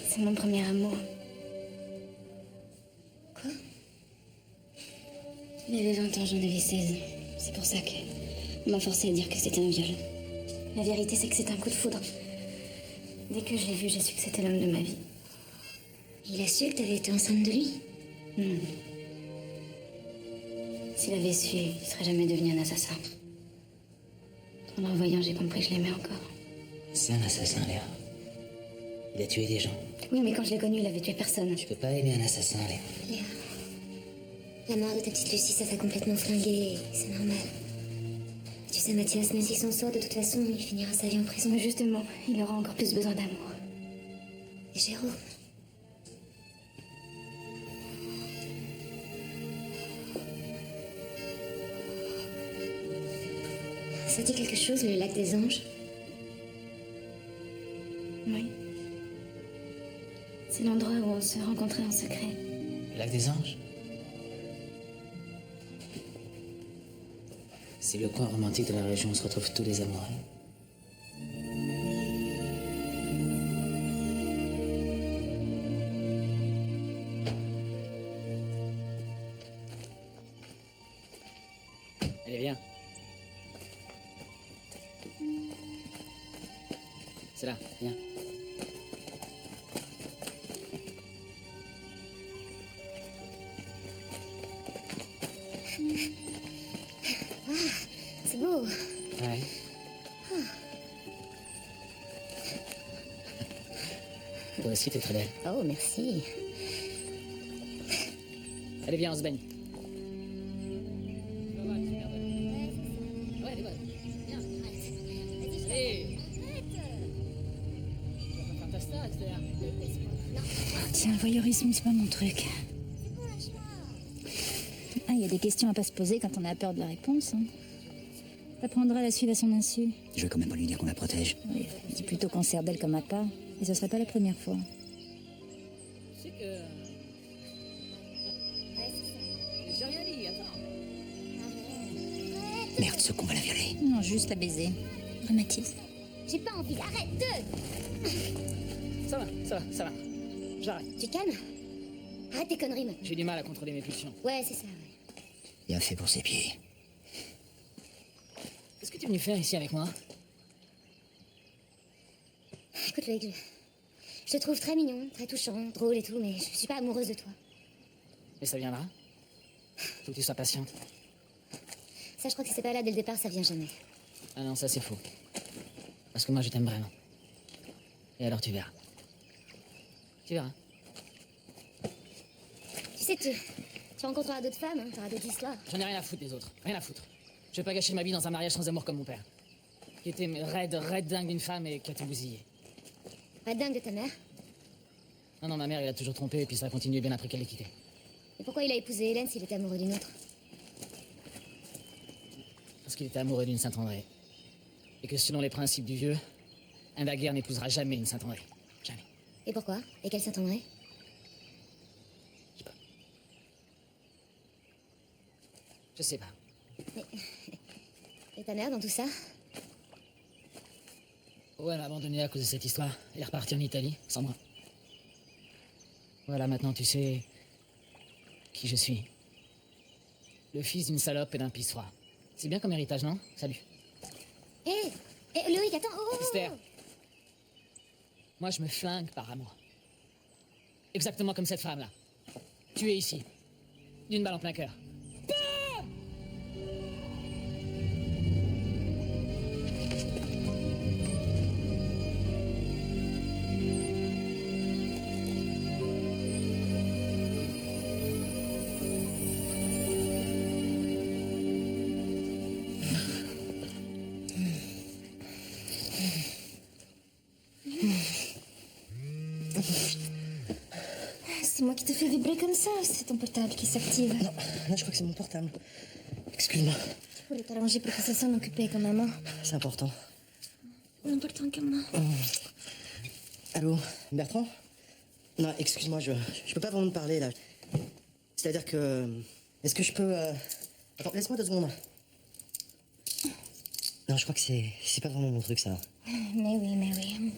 C'est mon premier amour. Quoi? Il avait 20 ans, j'en avais 16. C'est pour ça qu'on m'a forcé à dire que c'était un viol. La vérité, c'est que c'est un coup de foudre. Dès que je l'ai vu, j'ai su que c'était l'homme de ma vie. Il a su que t'avais été enceinte de lui? Non. S'il avait su, il serait jamais devenu un assassin. En le revoyant, j'ai compris que je l'aimais encore. C'est un assassin, Léa. Il a tué des gens. Oui, mais quand je l'ai connu, il avait tué personne. Tu peux pas aimer un assassin, Léa. Léa, la mort de ta petite Lucie, ça t'a complètement flingué. C'est normal. Tu sais, Mathias, même s'il s'en sort, de toute façon, il finira sa vie en prison. Mais justement, il aura encore plus besoin d'amour. Et Jérôme. Ça dit quelque chose, le lac des Anges? Oui. C'est l'endroit où on se rencontrait en secret. Le lac des Anges? C'est le coin romantique de la région où se retrouvent tous les amoureux. Allez, viens. C'est là, viens. Ah, c'est beau. Ouais. Toi aussi, t'es très belle. Oh, merci. Allez, viens, on se baigne. Tiens, le voyeurisme, c'est pas mon truc. Ah, il y a des questions à pas se poser quand on a peur de la réponse. Hein. T'apprendras à la suivre à son insu. Je vais quand même pas lui dire qu'on la protège. Oui, dis plutôt qu'on sert d'elle comme à part. Et ce serait pas la première fois. C'est que... J'ai rien dit, attends. Merde, ce qu'on va la violer. Non, juste la baiser. Rhumatisme. J'ai pas envie, arrête, Ça va, ça va, ça va. J'arrête. Tu te calmes? Arrête tes conneries, maintenant. J'ai du mal à contrôler mes pulsions. Ouais, c'est ça, ouais. Bien fait pour ses pieds. Qu'est-ce que tu es venu faire ici avec moi? Écoute, Loïc, je te trouve très mignon, très touchant, drôle et tout, mais je suis pas amoureuse de toi. Et ça viendra? Faut que tu sois patiente. Ça, je crois que c'est pas là dès le départ, ça vient jamais. Ah non, ça c'est faux. Parce que moi je t'aime vraiment. Et alors tu verras. Tu verras. Tu sais, tu rencontreras d'autres femmes, hein, t'auras d'autres histoires. J'en ai rien à foutre des autres. Rien à foutre. Je vais pas gâcher ma vie dans un mariage sans amour comme mon père. Qui était raide dingue d'une femme et qui a tout bousillé. Pas dingue de ta mère. Non, non, ma mère, il a toujours trompé et puis ça a continué bien après qu'elle l'ait quitté. Et pourquoi il a épousé Hélène s'il était amoureux d'une autre? Parce qu'il était amoureux d'une Saint-André. Et que selon les principes du vieux, un Daguerre n'épousera jamais une Saint-André. Jamais. Et pourquoi? Et quelle Saint-André? Je sais pas. Mais... Et ta mère dans tout ça? Oh, elle m'a abandonné à cause de cette histoire. Elle est repartie en Italie, sans moi. Voilà, maintenant tu sais qui je suis. Le fils d'une salope et d'un pisse froid. C'est bien comme héritage, non? Salut. Hé Loïc, attends, oh, Esther. Moi, je me flingue par amour. Exactement comme cette femme-là. Tu es ici. D'une balle en plein cœur. C'est moi qui te fais vibrer comme ça, c'est ton portable qui s'active. Non, là je crois que c'est mon portable. Excuse-moi. Tu pourrais t'arranger pour que ça sonne occupé quand même, hein. C'est important. Important comment? Allô, Bertrand? Non, excuse-moi, je peux pas vraiment te parler là. C'est-à-dire que... Est-ce que je peux... Attends, laisse-moi 2 secondes. Non, je crois que c'est pas vraiment mon truc, ça. Mais oui.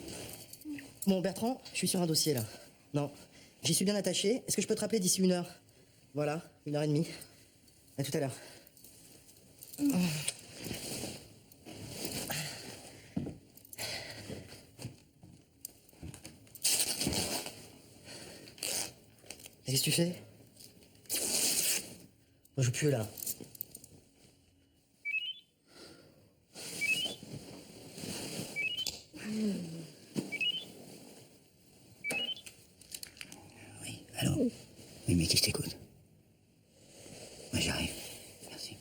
Bon, Bertrand, je suis sur un dossier, là. Non, j'y suis bien attaché. Est-ce que je peux te rappeler d'ici 1 heure? Voilà, 1h30. À tout à l'heure. Qu'est-ce que tu fais? Moi, je joue plus, là. Oui, allô? Oui, mais qui je t'écoute? Moi, j'arrive. Merci.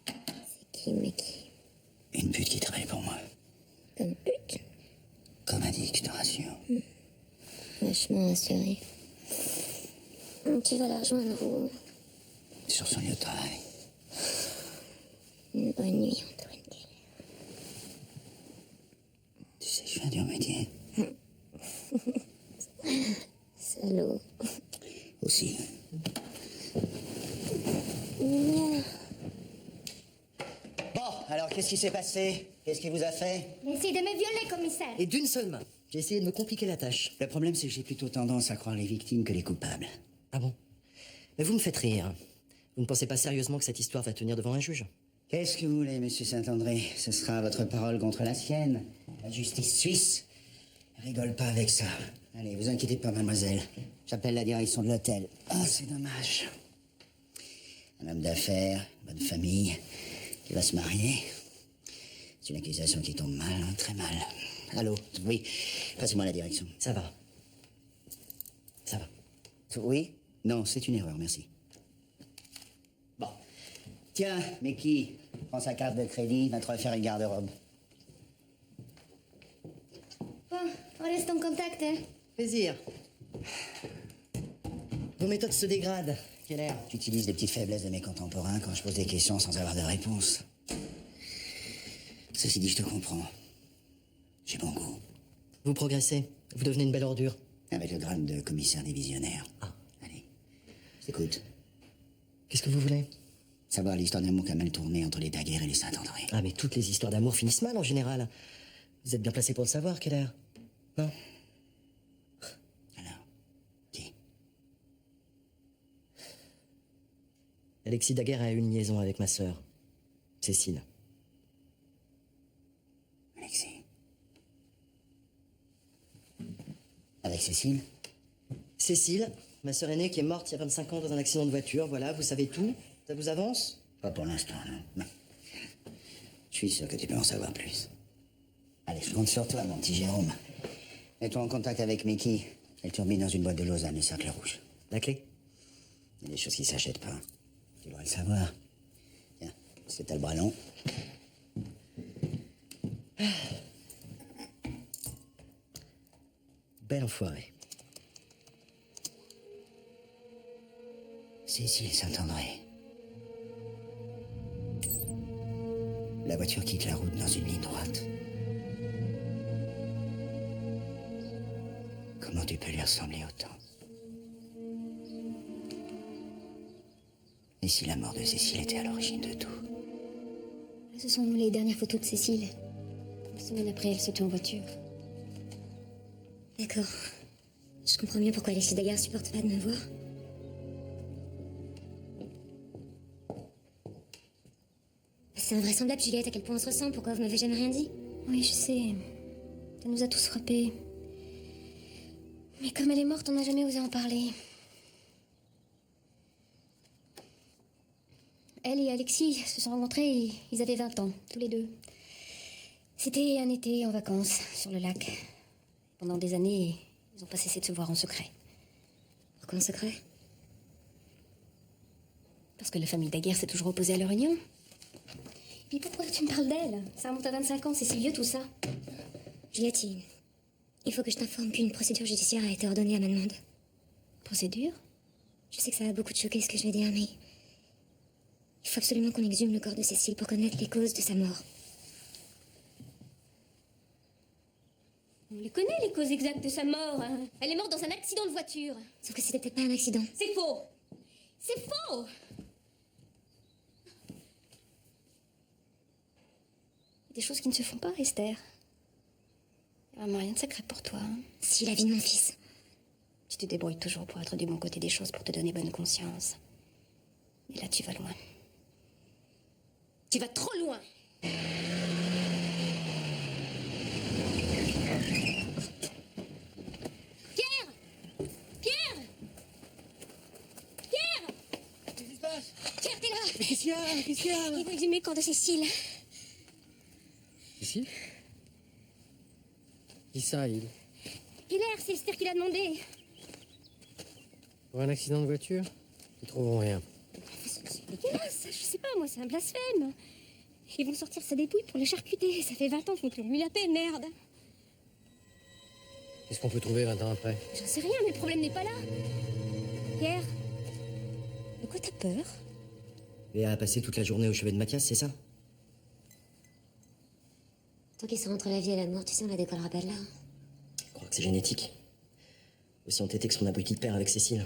C'est qui, mais qui? Une pute qui travaille pour moi. Comme pute? Comme addict, je te rassure. Vachement rassuré. Tu vas la rejoindre où? Sur son lieu de travail. Une bonne nuit, Antoine. Tu sais, je fais un dur métier. Salaud. Aussi. Bon, alors qu'est-ce qui s'est passé? Qu'est-ce qu'il vous a fait? Il essaye de me violer, commissaire. Et d'une seule main. J'ai essayé de me compliquer la tâche. Le problème, c'est que j'ai plutôt tendance à croire les victimes que les coupables. Ah bon? Mais vous me faites rire. Vous ne pensez pas sérieusement que cette histoire va tenir devant un juge? Qu'est-ce que vous voulez, monsieur Saint-André? Ce sera votre parole contre la sienne. La justice suisse. Rigole pas avec ça. Allez, vous inquiétez pas, mademoiselle. J'appelle la direction de l'hôtel. Ah, c'est dommage. Un homme d'affaires, bonne famille, qui va se marier. C'est une accusation qui tombe mal, hein, très mal. Allô? Oui, passez-moi la direction. Ça va. Ça va. Oui? Non, c'est une erreur, merci. Bon. Tiens, mais qui prend sa carte de crédit, va te refaire une garde-robe. Bon, on reste en contact, hein. Plaisir. Vos méthodes se dégradent. Quel air? J'utilise les petites faiblesses de mes contemporains quand je pose des questions sans avoir de réponse. Ceci dit, je te comprends. J'ai bon goût. Vous progressez. Vous devenez une belle ordure. Avec le grade de commissaire divisionnaire. Ah. Allez, je t'écoute. Qu'est-ce que vous voulez? Savoir l'histoire d'amour qui a mal tourné entre les Daguerre et les Saint-André. Ah, mais toutes les histoires d'amour finissent mal en général. Vous êtes bien placé pour le savoir, Keller. Non? Alors, qui? Alexis Daguerre a eu une liaison avec ma sœur, Cécile. Alexis. Avec Cécile? Cécile, ma sœur aînée qui est morte il y a 25 ans dans un accident de voiture. Voilà, vous savez tout. Ça vous avance? Pas pour l'instant, non. Je suis sûr que tu peux en savoir plus. Allez, je compte sur toi, mon petit Jérôme. Mets-toi en contact avec Mickey. Elle turbine dans une boîte de Lausanne, le cercle rouge. La clé? Il y a des choses qui s'achètent pas. Tu dois le savoir. Tiens, parce que t'as le bras long. Bel enfoiré. Cécile Saint-André. La voiture quitte la route dans une ligne droite. Comment tu peux lui ressembler autant? Et si la mort de Cécile était à l'origine de tout? Ce sont les dernières photos de Cécile. Une semaine après, elle se tue en voiture. D'accord. Je comprends mieux pourquoi Alexis Daguerre supporte pas de me voir. C'est invraisemblable, Juliette, à quel point on se ressemble. Pourquoi vous m'avez jamais rien dit? Oui, je sais. Ça nous a tous frappés. Mais comme elle est morte, on n'a jamais osé en parler. Elle et Alexis se sont rencontrés, ils avaient 20 ans, tous les deux. C'était un été en vacances, sur le lac. Pendant des années, ils n'ont pas cessé de se voir en secret. Pourquoi en secret? Parce que la famille Daguerre s'est toujours opposée à leur union. Et puis pourquoi tu me parles d'elle? Ça remonte à 25 ans, c'est si vieux tout ça. Juliette, il faut que je t'informe qu'une procédure judiciaire a été ordonnée à ma demande. Procédure? Je sais que ça va beaucoup te choquer ce que je vais dire, mais... il faut absolument qu'on exhume le corps de Cécile pour connaître les causes de sa mort. On les connaît, les causes exactes de sa mort. Hein. Elle est morte dans un accident de voiture. Sauf que c'était peut-être pas un accident. C'est faux. C'est faux. Des choses qui ne se font pas, Esther. Il n'y a vraiment rien de sacré pour toi. Hein. Si, la vie de mon fils. Tu te débrouilles toujours pour être du bon côté des choses, pour te donner bonne conscience. Mais là, tu vas loin. Tu vas trop loin. Pierre! Pierre! Pierre! Qu'est-ce qui se passe? Pierre, t'es là! Mais qu'est-ce qu'il y a? Qu'est-ce qu'il y a? Il va exhumer le corps de Cécile. Ici? Qui ça, il? Hilaire, c'est Esther qui l'a demandé. Pour un accident de voiture? Ils trouveront rien. C'est dégueulasse, je sais pas, moi, c'est un blasphème. Ils vont sortir sa dépouille pour le charcuter. Ça fait 20 ans qu'ils ont lui la paix, merde. Qu'est-ce qu'on peut trouver 20 ans après? J'en sais rien, mais le problème n'est pas là. Pierre, de quoi t'as peur? Et à passer toute la journée au chevet de Mathias, c'est ça? Tant qu'ils sont entre la vie et la mort, tu sais, on la décollera pas de là. Je crois que c'est génétique. Aussi entêté que son abruti de père avec Cécile.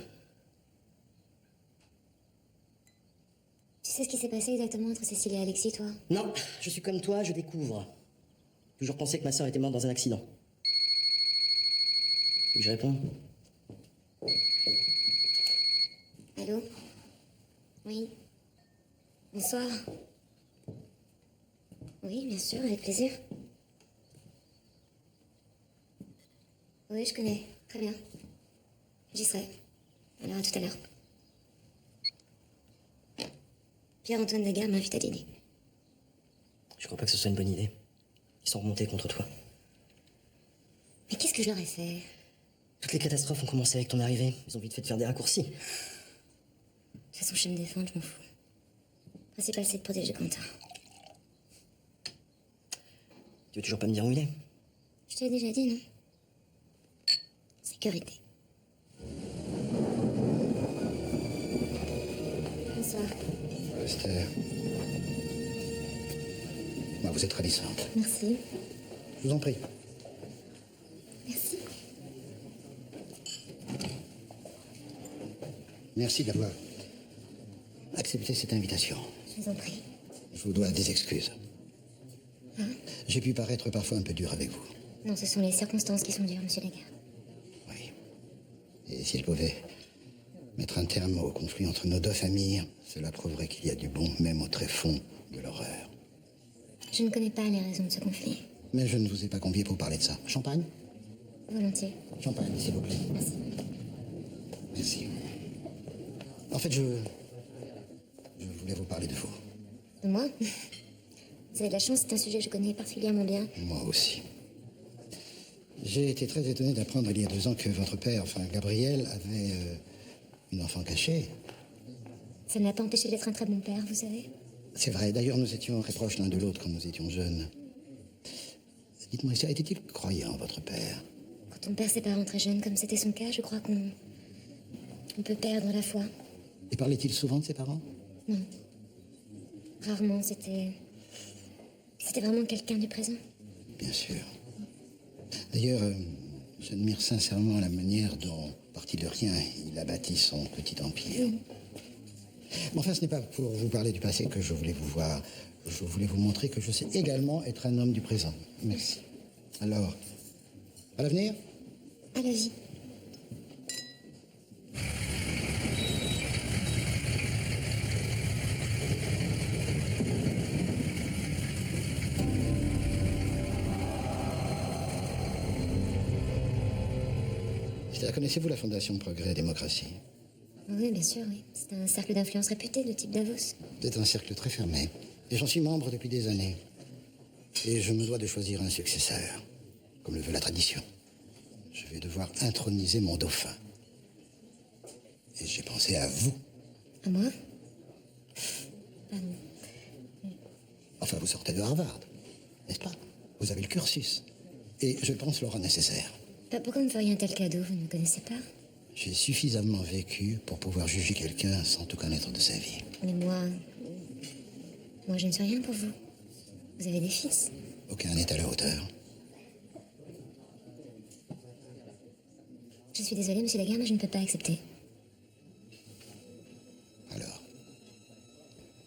Tu sais ce qui s'est passé exactement entre Cécile et Alexis, toi? Non, je suis comme toi, je découvre. Toujours pensé que ma sœur était morte dans un accident. Faut que je réponde? Allô? Oui. Bonsoir. Oui, bien sûr, avec plaisir. Oui, je connais. Très bien. J'y serai. Alors, à tout à l'heure. Pierre-Antoine Daguerre m'invite à dîner. Je crois pas que ce soit une bonne idée. Ils sont remontés contre toi. Mais qu'est-ce que je leur ai fait? Toutes les catastrophes ont commencé avec ton arrivée. Ils ont vite fait de faire des raccourcis. De toute façon, je vais me défendre, je m'en fous. Le principal, c'est de protéger Quentin. Tu veux toujours pas me dire où il est? Je t'ai déjà dit, non? Sécurité. Bonsoir. Esther. Bah, vous êtes ravissante. Merci. Je vous en prie. Merci. Merci d'avoir accepté cette invitation. Je vous en prie. Je vous dois des excuses. Hein? J'ai pu paraître parfois un peu dur avec vous. Non, ce sont les circonstances qui sont dures, monsieur Daguerre. Et s'il pouvait mettre un terme au conflit entre nos deux familles, cela prouverait qu'il y a du bon, même au tréfonds de l'horreur. Je ne connais pas les raisons de ce conflit. Mais je ne vous ai pas convié pour parler de ça. Champagne? Volontiers. Champagne, s'il vous plaît. Merci. Merci. En fait, je voulais vous parler de vous. De moi? Vous avez de la chance, c'est un sujet que je connais particulièrement bien. Moi aussi. J'ai été très étonné d'apprendre il y a 2 ans que votre père, enfin Gabriel, avait une enfant cachée. Ça ne l'a pas empêché d'être un très bon père, vous savez. C'est vrai, d'ailleurs nous étions très proches l'un de l'autre quand nous étions jeunes. Dites-moi, était-il croyant, votre père? Quand on perd ses parents très jeunes, comme c'était son cas, je crois qu'on peut perdre la foi. Et parlait-il souvent de ses parents? Non. Rarement, c'était vraiment quelqu'un du présent. Bien sûr. D'ailleurs, j'admire sincèrement la manière dont, parti de rien, il a bâti son petit empire. Mais enfin, ce n'est pas pour vous parler du passé que je voulais vous voir. Je voulais vous montrer que je sais également être un homme du présent. Merci. Alors, à l'avenir? À la vie. Connaissez-vous la Fondation Progrès et Démocratie? Oui, bien sûr, oui. C'est un cercle d'influence réputé de type Davos. C'est un cercle très fermé. Et j'en suis membre depuis des années. Et je me dois de choisir un successeur, comme le veut la tradition. Je vais devoir introniser mon dauphin. Et j'ai pensé à vous. À moi? Pardon. Enfin, vous sortez de Harvard, n'est-ce pas? Vous avez le cursus. Et je pense l'aura nécessaire. Pourquoi me feriez un tel cadeau? Vous ne me connaissez pas? J'ai suffisamment vécu pour pouvoir juger quelqu'un sans tout connaître de sa vie. Mais moi, je ne suis rien pour vous. Vous avez des fils. Aucun n'est à la hauteur. Je suis désolée, monsieur Daguerre, mais je ne peux pas accepter. Alors,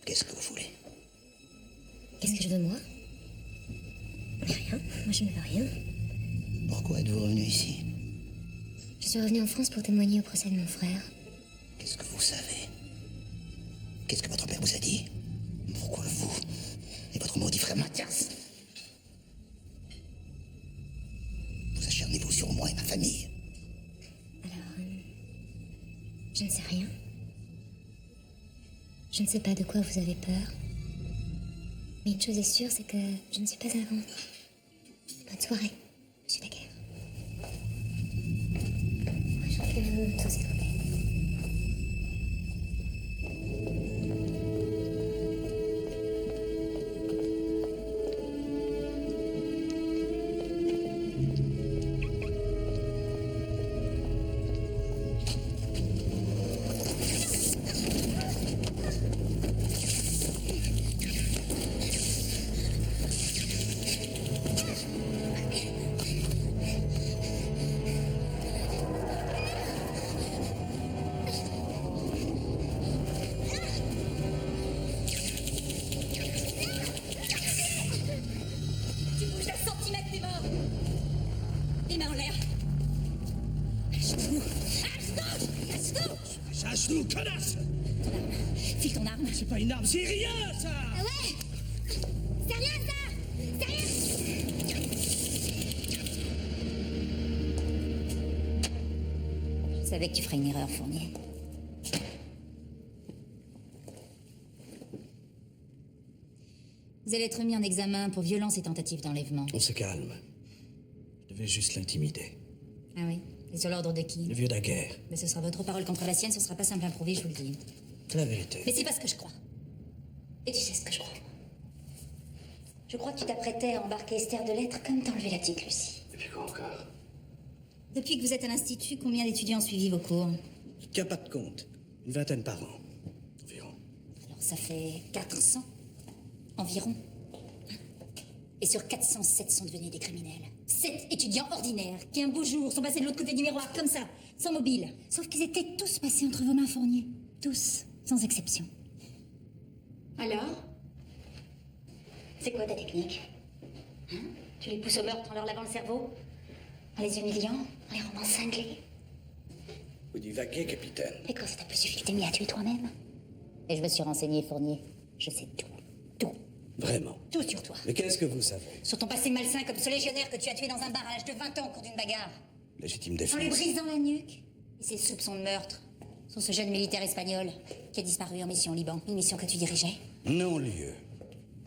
qu'est-ce que vous voulez? Qu'est-ce que je veux, moi? Mais rien. Moi, je ne veux rien. Pourquoi êtes-vous revenu ici? Je suis revenue en France pour témoigner au procès de mon frère. Qu'est-ce que vous savez? Qu'est-ce que votre père vous a dit? Pourquoi vous et votre maudit frère Mathias? Vous acharnez-vous sur moi et ma famille? Alors, je ne sais rien. Je ne sais pas de quoi vous avez peur. Mais une chose est sûre, c'est que je ne suis pas à vendre. Bonne soirée, monsieur Daguerre. Moi, j'en fais même tous ces drogués. Genoux, connasse! File ton arme. C'est pas une arme, c'est rien, ça! Ah ouais? C'est rien, ça! C'est rien! Je savais que tu ferais une erreur, Fournier. Vous allez être mis en examen pour violence et tentative d'enlèvement. On se calme. Je devais juste l'intimider. Ah oui? Et sur l'ordre de qui? Le vieux Daguerre. Mais ce sera votre parole contre la sienne, ce sera pas simple à prouver, je vous le dis. C'est la vérité. Mais c'est pas ce que je crois. Et tu sais ce que je crois? Je crois que tu t'apprêtais à embarquer Esther de Lettres comme t'as enlevé la petite Lucie. Et puis quoi encore? Depuis que vous êtes à l'Institut, combien d'étudiants ont suivi vos cours? Je tiens pas de compte. Une vingtaine par an. Environ. Alors ça fait 400 environ. Et sur 400, 7 sont devenus des criminels. 7 étudiants ordinaires qui un beau jour sont passés de l'autre côté du miroir, comme ça, sans mobile. Sauf qu'ils étaient tous passés entre vos mains, Fournier. Tous, sans exception. Alors? C'est quoi ta technique? Hein? Tu les pousses au meurtre en leur lavant le cerveau? En les humiliant? En les rendant cinglés? Vous divaguez, capitaine. Et quand ça t'a plus suffi que t'aies mis à tuer toi-même? Et je me suis renseigné, Fournier. Je sais tout. Tout. Vraiment? Tout sur toi. Mais qu'est-ce que vous savez? Sur ton passé malsain comme ce légionnaire que tu as tué dans un barrage de 20 ans au cours d'une bagarre. Légitime En défense. lui brisant la nuque. Et ses soupçons de meurtre sur ce jeune militaire espagnol qui a disparu en mission au Liban. Une mission que tu dirigeais. Non-lieu.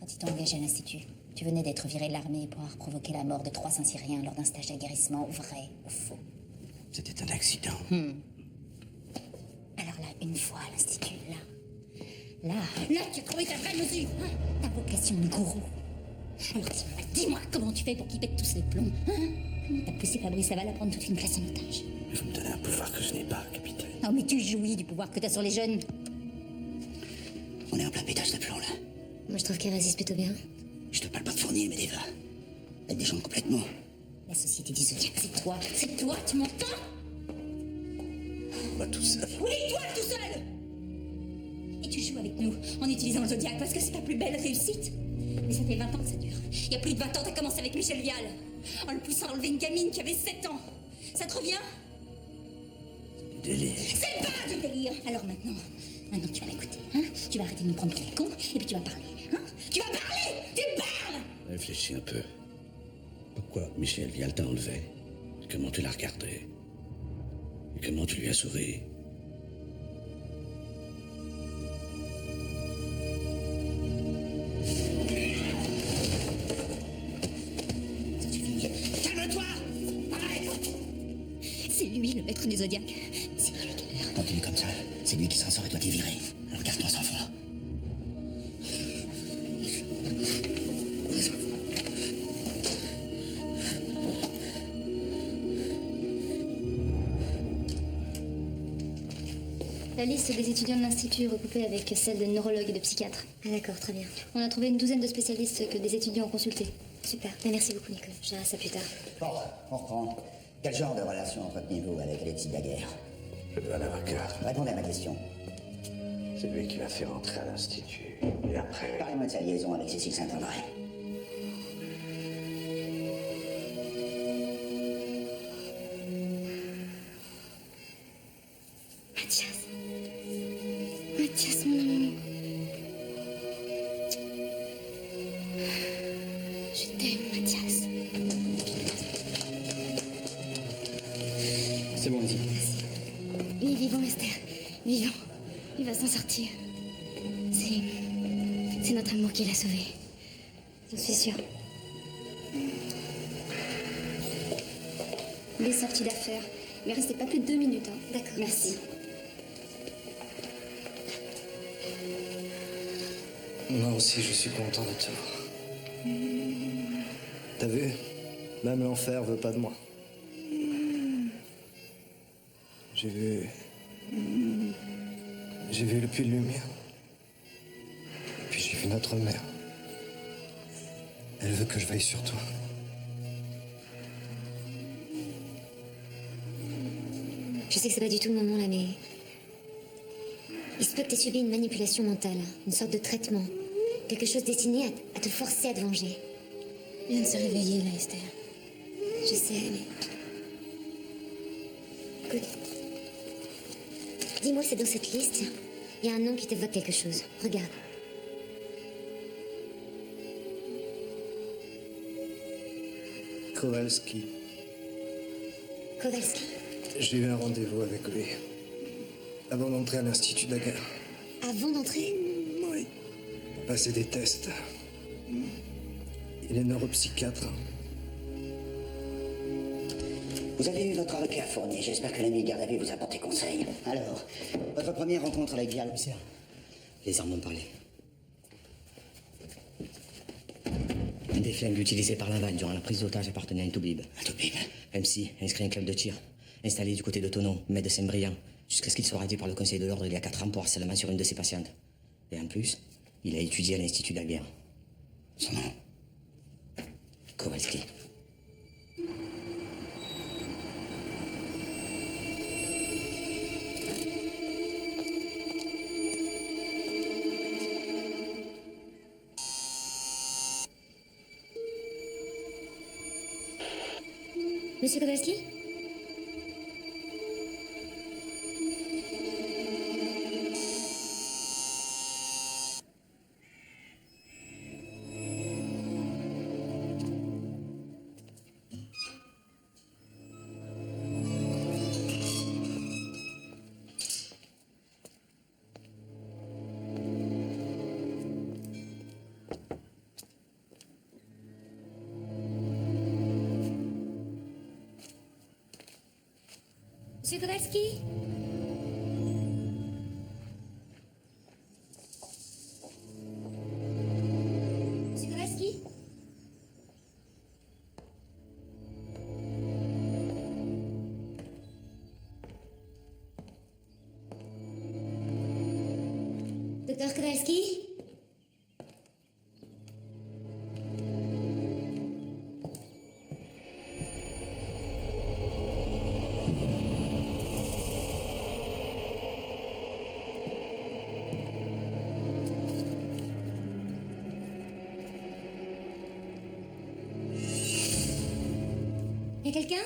Quand il t'a engagé à l'Institut, tu venais d'être viré de l'armée pour avoir provoqué la mort de 300 Syriens lors d'un stage d'aguerrissement, vrai ou faux? C'était un accident. Alors là, une fois à l'Institut, là, tu as trouvé ta vraie mesure, hein? Ta vocation de gourou. Alors dis-moi, comment tu fais pour qu'ils pètent tous les plombs, hein? Comment t'as poussé Fabrice Laval à prendre toute une classe en otage? Mais vous me donnez un pouvoir que je n'ai pas, capitaine. Non, mais tu jouis du pouvoir que t'as sur les jeunes. On est en plein pétage de plomb, là. Moi, je trouve qu'il résiste plutôt bien. Je te parle pas de Fournier, mais d'Eva. Elle déchante complètement. La société du Zodiac, c'est toi, tu m'entends? Moi tout seul. Oui, toi tout seul! Et tu joues avec nous en utilisant le Zodiac parce que c'est ta plus belle réussite. Mais ça fait 20 ans que ça dure. Il y a plus de 20 ans, t'as commencé avec Michel Vial. En le poussant à enlever une gamine qui avait 7 ans. Ça te revient? Du délire. C'est pas du délire! Alors maintenant tu vas m'écouter, hein? Tu vas arrêter de nous prendre pour des cons et puis tu vas parler, hein? Tu vas parler! Tu parles! Réfléchis un peu. Pourquoi Michel Vial t'a enlevé? Comment tu l'as regardé? Et comment tu lui as souri? Calme-toi! Arrête! C'est lui le maître du Zodiac. C'est lui le killer. Continue comme ça. C'est lui qui s'en sort et toi t'es viré. Alors garde-toi sans froid. La liste des étudiants de l'Institut est recoupée avec celle de neurologues et de psychiatres. Ah, d'accord, très bien. On a trouvé une douzaine de spécialistes que des étudiants ont consultés. Super. Ben, merci beaucoup, Nicole. Je verrai ça plus tard. Bon, on reprend. Quel genre de relation entreteniez-vous avec Alexis Daguerre? Je veux un avocat. Répondez à ma question. C'est lui qui m'a fait rentrer à l'Institut. Et après... Parlez-moi de sa liaison avec Cécile Saint-André. Mathias. Mathias, mon amour. Je t'aime, Mathias. C'est bon, vas-y. Il est vivant, Esther. Vivant. Il va s'en sortir. C'est notre amour qui l'a sauvé. J'en suis sûre. Il est sorti d'affaires. Mais restez pas plus de 2 minutes, hein. D'accord. Merci. Moi aussi, je suis content de te voir. T'as vu? Même l'enfer veut pas de moi. J'ai vu le puits de lumière. Puis j'ai vu notre mère. Elle veut que je veille sur toi. Je sais que c'est pas du tout le moment là, mais... Il se peut que t'aies subi une manipulation mentale, une sorte de traitement. Quelque chose destiné à te forcer à te venger. Il vient de se réveiller, là, Esther. Je sais, mais... Écoute. Dis-moi, c'est dans cette liste. Il y a un nom qui t'évoque quelque chose. Regarde. Kowalski. Kowalski. J'ai eu un rendez-vous avec lui. Avant d'entrer à l'Institut Daguerre. Avant d'entrer? Oui. Passer des tests. Il est neuropsychiatre. Vous avez eu votre avocat Fournier. J'espère que la nuit de garde à vue vous a porté conseil. Alors, votre première rencontre avec Vial, monsieur? Les armes m'ont parlé. Des flingues utilisées par Laval durant la prise d'otage appartenaient à un toubib. Un toubib? MC, inscrit un club de tir. Installé du côté de Tonon, maître de Saint-Briand, jusqu'à ce qu'il soit arrêté par le Conseil de l'Ordre il y a 4 ans pour harcèlement sur une de ses patientes. Et en plus, il a étudié à l'Institut Daguerre. Son nom? Kowalski. Monsieur Kowalski? Monsieur Kowalski? Monsieur Kowalski? Docteur Kowalski? Y a quelqu'un?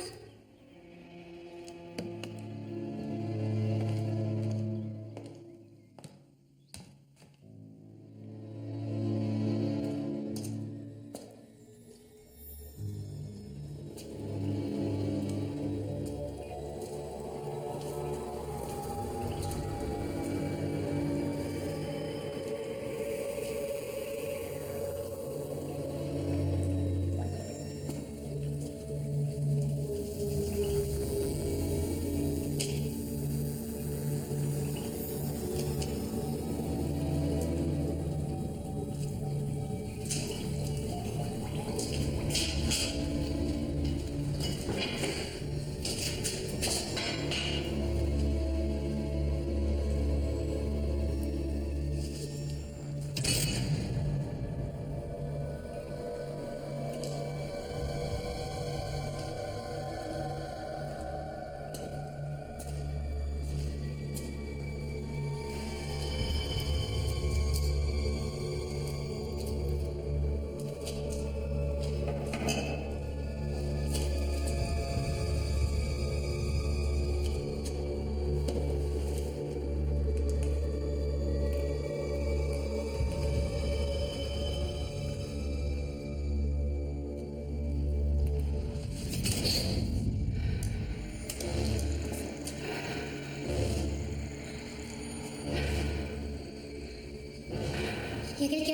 a quelqu'un?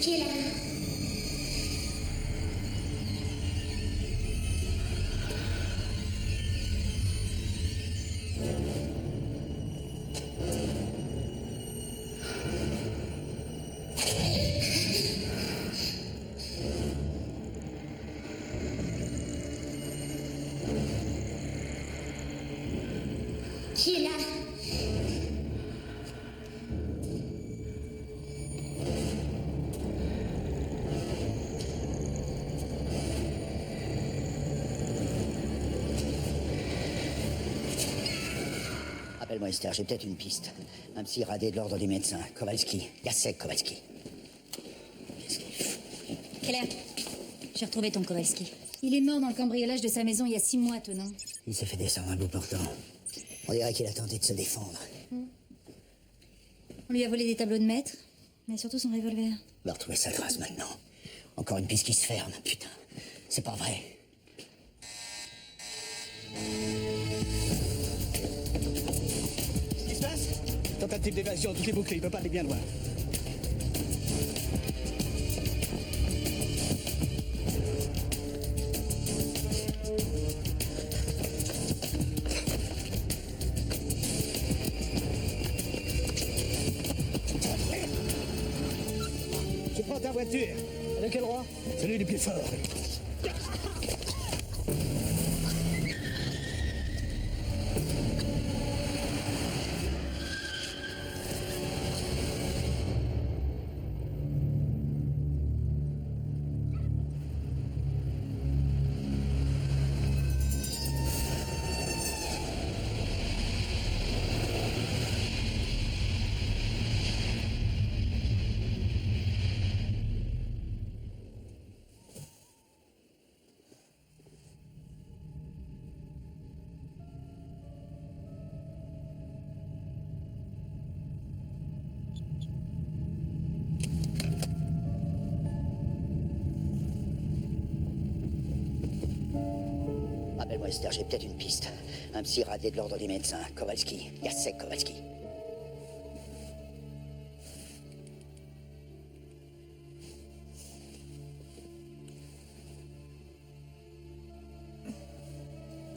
Qui est là? Qui est là? Appelle-moi Esther, j'ai peut-être une piste. Un psy radé de l'ordre des médecins. Kowalski. Jacek Kowalski. Keller, j'ai retrouvé ton Kowalski. Il est mort dans le cambriolage de sa maison il y a 6 mois, Tonon. Il s'est fait descendre un bout portant. On dirait qu'il a tenté de se défendre. On lui a volé des tableaux de maître, mais surtout son revolver. On va retrouver sa trace maintenant. Encore une piste qui se ferme, putain. C'est pas vrai. Qu'est-ce qui se passe? Tentative d'évasion, tout est bouclé, il peut pas aller bien loin. Je prends ta voiture. Avec quel roi? Celui du plus fort. Appelle-moi Esther, j'ai peut-être une piste. Un psy radé de l'ordre des médecins. Kowalski. Jacek Kowalski.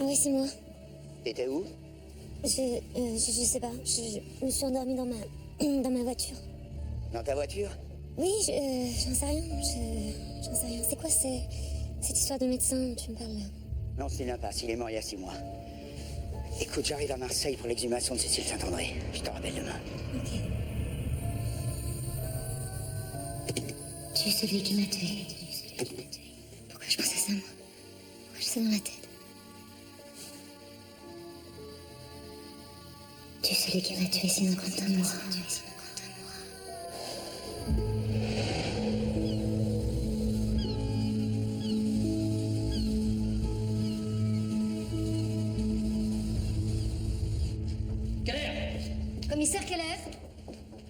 Oui, c'est moi. T'étais où? Je sais pas. Je me suis endormie dans ma voiture. Dans ta voiture? Oui, j'en sais rien. J'en sais rien. C'est quoi cette histoire de médecin dont tu me parles là? Non, c'est une impasse. Il est mort il y a 6 mois. Écoute, j'arrive à Marseille pour l'exhumation de Cécile Saint-André. Je te rappelle demain. Ok. Tu es celui qui m'a tué. Pourquoi je pense à ça, moi? Pourquoi j'ai ça dans la tête? Tu es celui qui m'a tué, sinon Quentin mourra. Commissaire Keller,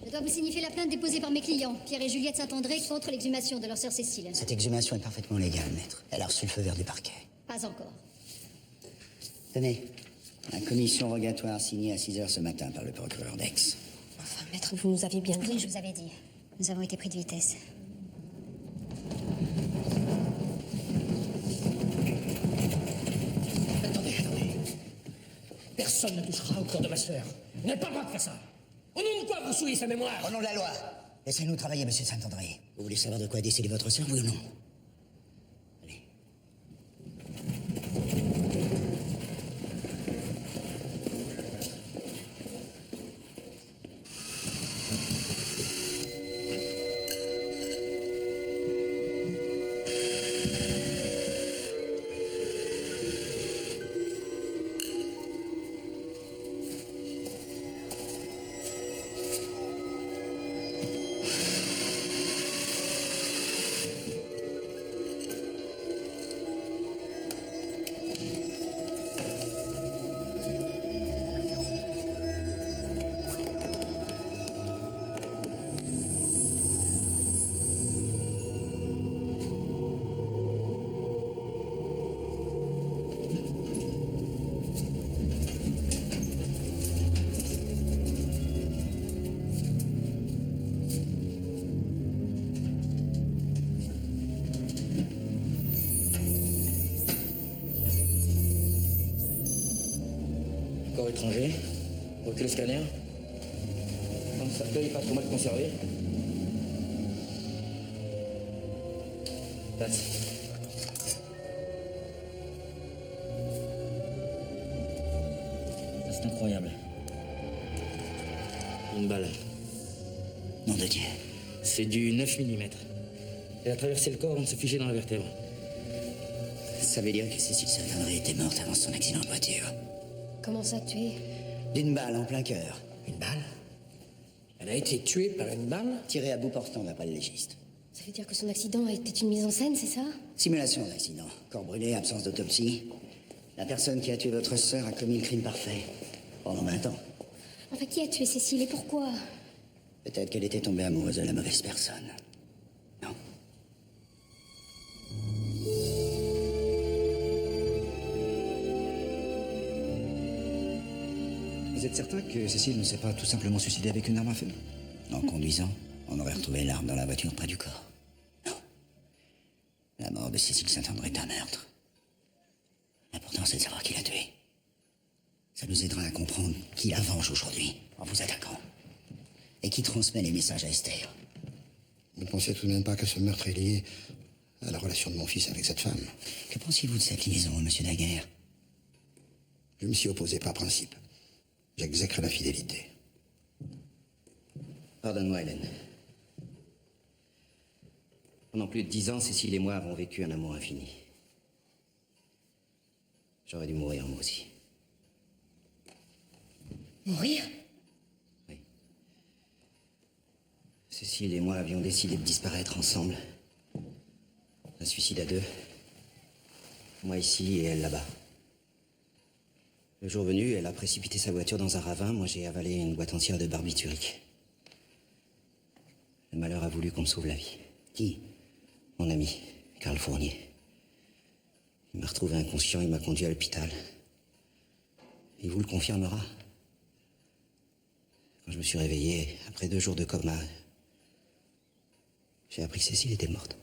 je dois vous signifier la plainte déposée par mes clients, Pierre et Juliette Saint-André, contre l'exhumation de leur sœur Cécile. Cette exhumation est parfaitement légale, maître. Elle a reçu le feu vert du parquet. Pas encore. Tenez, la commission rogatoire signée à 6 h ce matin par le procureur d'Aix. Enfin, maître, vous nous aviez bien dit. Oui, je vous avais dit. Nous avons été pris de vitesse. Attendez. Personne ne touchera au corps de ma sœur. Vous n'avez pas le droit de faire ça. Au nom de quoi vous souillez sa mémoire? Au nom de la loi. Laissez-nous travailler, monsieur Saint-André. Vous voulez savoir de quoi est décédée votre sœur, oui ou non? étranger. Recule le scanner. Ton cercueil pas trop mal conservé. Passe. Ça, c'est incroyable. Une balle. Nom de Dieu. C'est du 9 mm. Elle a traversé le corps avant de se figer dans la vertèbre. Ça veut dire que Cécile Saint-André était morte avant son accident de voiture. Comment ça, tué? D'une balle en plein cœur. Une balle? Elle a été tuée par une balle? Tirée à bout portant, d'après le légiste. Ça veut dire que son accident était une mise en scène, c'est ça? Simulation d'accident. Corps brûlé, absence d'autopsie. La personne qui a tué votre sœur a commis le crime parfait. Pendant 20 ans. Enfin, qui a tué Cécile et pourquoi? Peut-être qu'elle était tombée amoureuse de la mauvaise personne. Non. Vous êtes certain que Cécile ne s'est pas tout simplement suicidée avec une arme à feu? En conduisant, on aurait retrouvé l'arme dans la voiture près du corps. Non. La mort de Cécile Saint-André est un meurtre. L'important, c'est de savoir qui l'a tué. Ça nous aidera à comprendre qui la venge aujourd'hui, en vous attaquant. Et qui transmet les messages à Esther. Vous ne pensez tout de même pas que ce meurtre est lié à la relation de mon fils avec cette femme? Que pensez-vous de cette liaison, monsieur Daguerre? Je me suis opposé par principe. J'exècre la fidélité. Pardonne-moi, Hélène. Pendant plus de 10 ans, Cécile et moi avons vécu un amour infini. J'aurais dû mourir, moi aussi. Mourir? Cécile et moi avions décidé de disparaître ensemble. Un suicide à deux. Moi ici et elle là-bas. Le jour venu, elle a précipité sa voiture dans un ravin. Moi, j'ai avalé une boîte entière de barbiturique. Le malheur a voulu qu'on me sauve la vie. Qui? Mon ami, Karl Fournier. Il m'a retrouvé inconscient, il m'a conduit à l'hôpital. Il vous le confirmera. Quand je me suis réveillé, après 2 jours de coma, j'ai appris que Cécile était morte.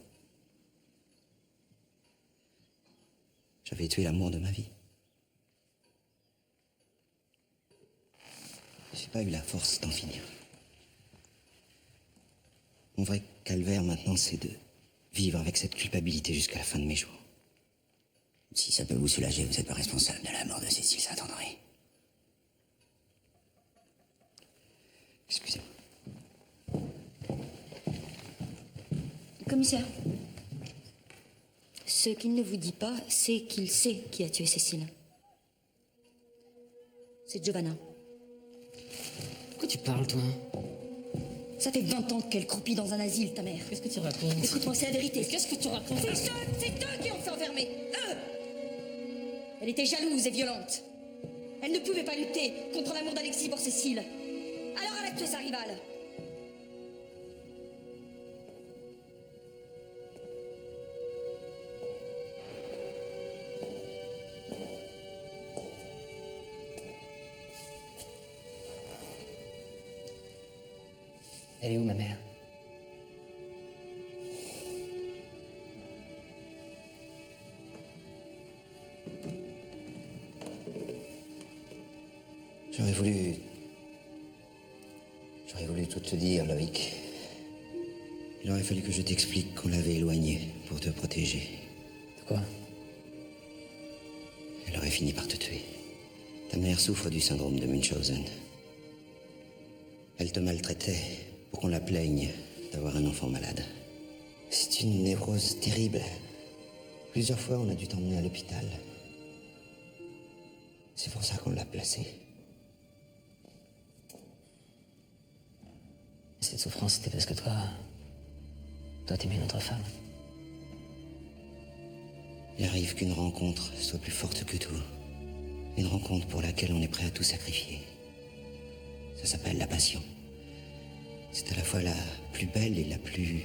J'avais tué l'amour de ma vie. J'ai pas eu la force d'en finir. Mon vrai calvaire maintenant, c'est de vivre avec cette culpabilité jusqu'à la fin de mes jours. Si ça peut vous soulager, vous n'êtes pas responsable de la mort de Cécile Saint-André. Excusez-moi. Commissaire. Ce qu'il ne vous dit pas, c'est qu'il sait qui a tué Cécile. C'est Giovanna. Pourquoi tu parles, toi? Ça fait 20 ans qu'elle croupit dans un asile, ta mère. Qu'est-ce que tu racontes? Écoute-moi, c'est la vérité. Qu'est-ce que tu racontes? C'est eux qui ont fait enfermer. Eux! Elle était jalouse et violente. Elle ne pouvait pas lutter contre l'amour d'Alexis pour Cécile. Alors elle a tué sa rivale. Elle est où, ma mère? J'aurais voulu tout te dire, Loïc. Il aurait fallu que je t'explique qu'on l'avait éloignée pour te protéger. De quoi? Elle aurait fini par te tuer. Ta mère souffre du syndrome de Munchausen. Elle te maltraitait pour qu'on la plaigne d'avoir un enfant malade. C'est une névrose terrible. Plusieurs fois, on a dû t'emmener à l'hôpital. C'est pour ça qu'on l'a placée. Cette souffrance, c'était parce que toi, t'aimais une autre femme. Il arrive qu'une rencontre soit plus forte que tout. Une rencontre pour laquelle on est prêt à tout sacrifier. Ça s'appelle la passion. C'est à la fois la plus belle et la plus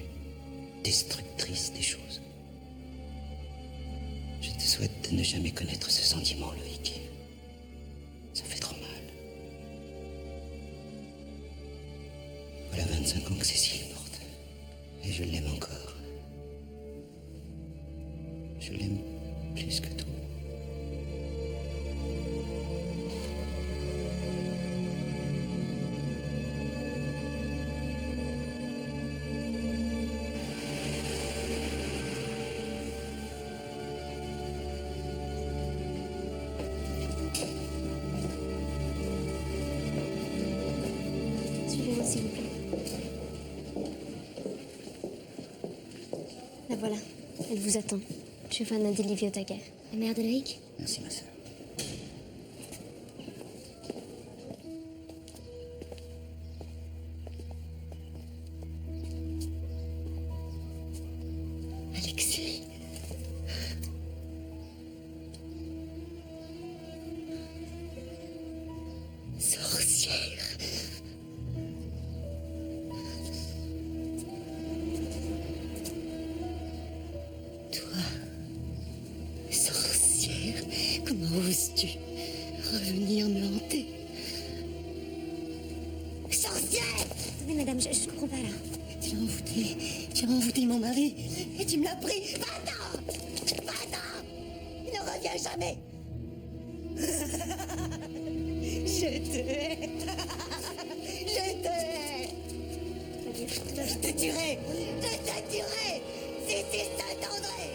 destructrice des choses. Je te souhaite de ne jamais connaître ce sentiment, Loïc. Ça fait trop mal. Voilà 25 ans que Cécile est morte. Et je l'aime encore. Je l'aime plus que tout. Elle vous attend. Giovanna di Livio Daguerre. La mère de Loïc? Merci, ma sœur. Alexis. Sorcière. Toi, sorcière, comment oses-tu revenir me hanter? Sorcière! Mais madame, je comprends pas là. Tu as envoûté mon mari et tu me l'as pris. Va-t'en! Va-t'en! Il ne revient jamais. Je te hais. Je te hais. Je te tuerai. Je te tuerai. Cécile Saint-André.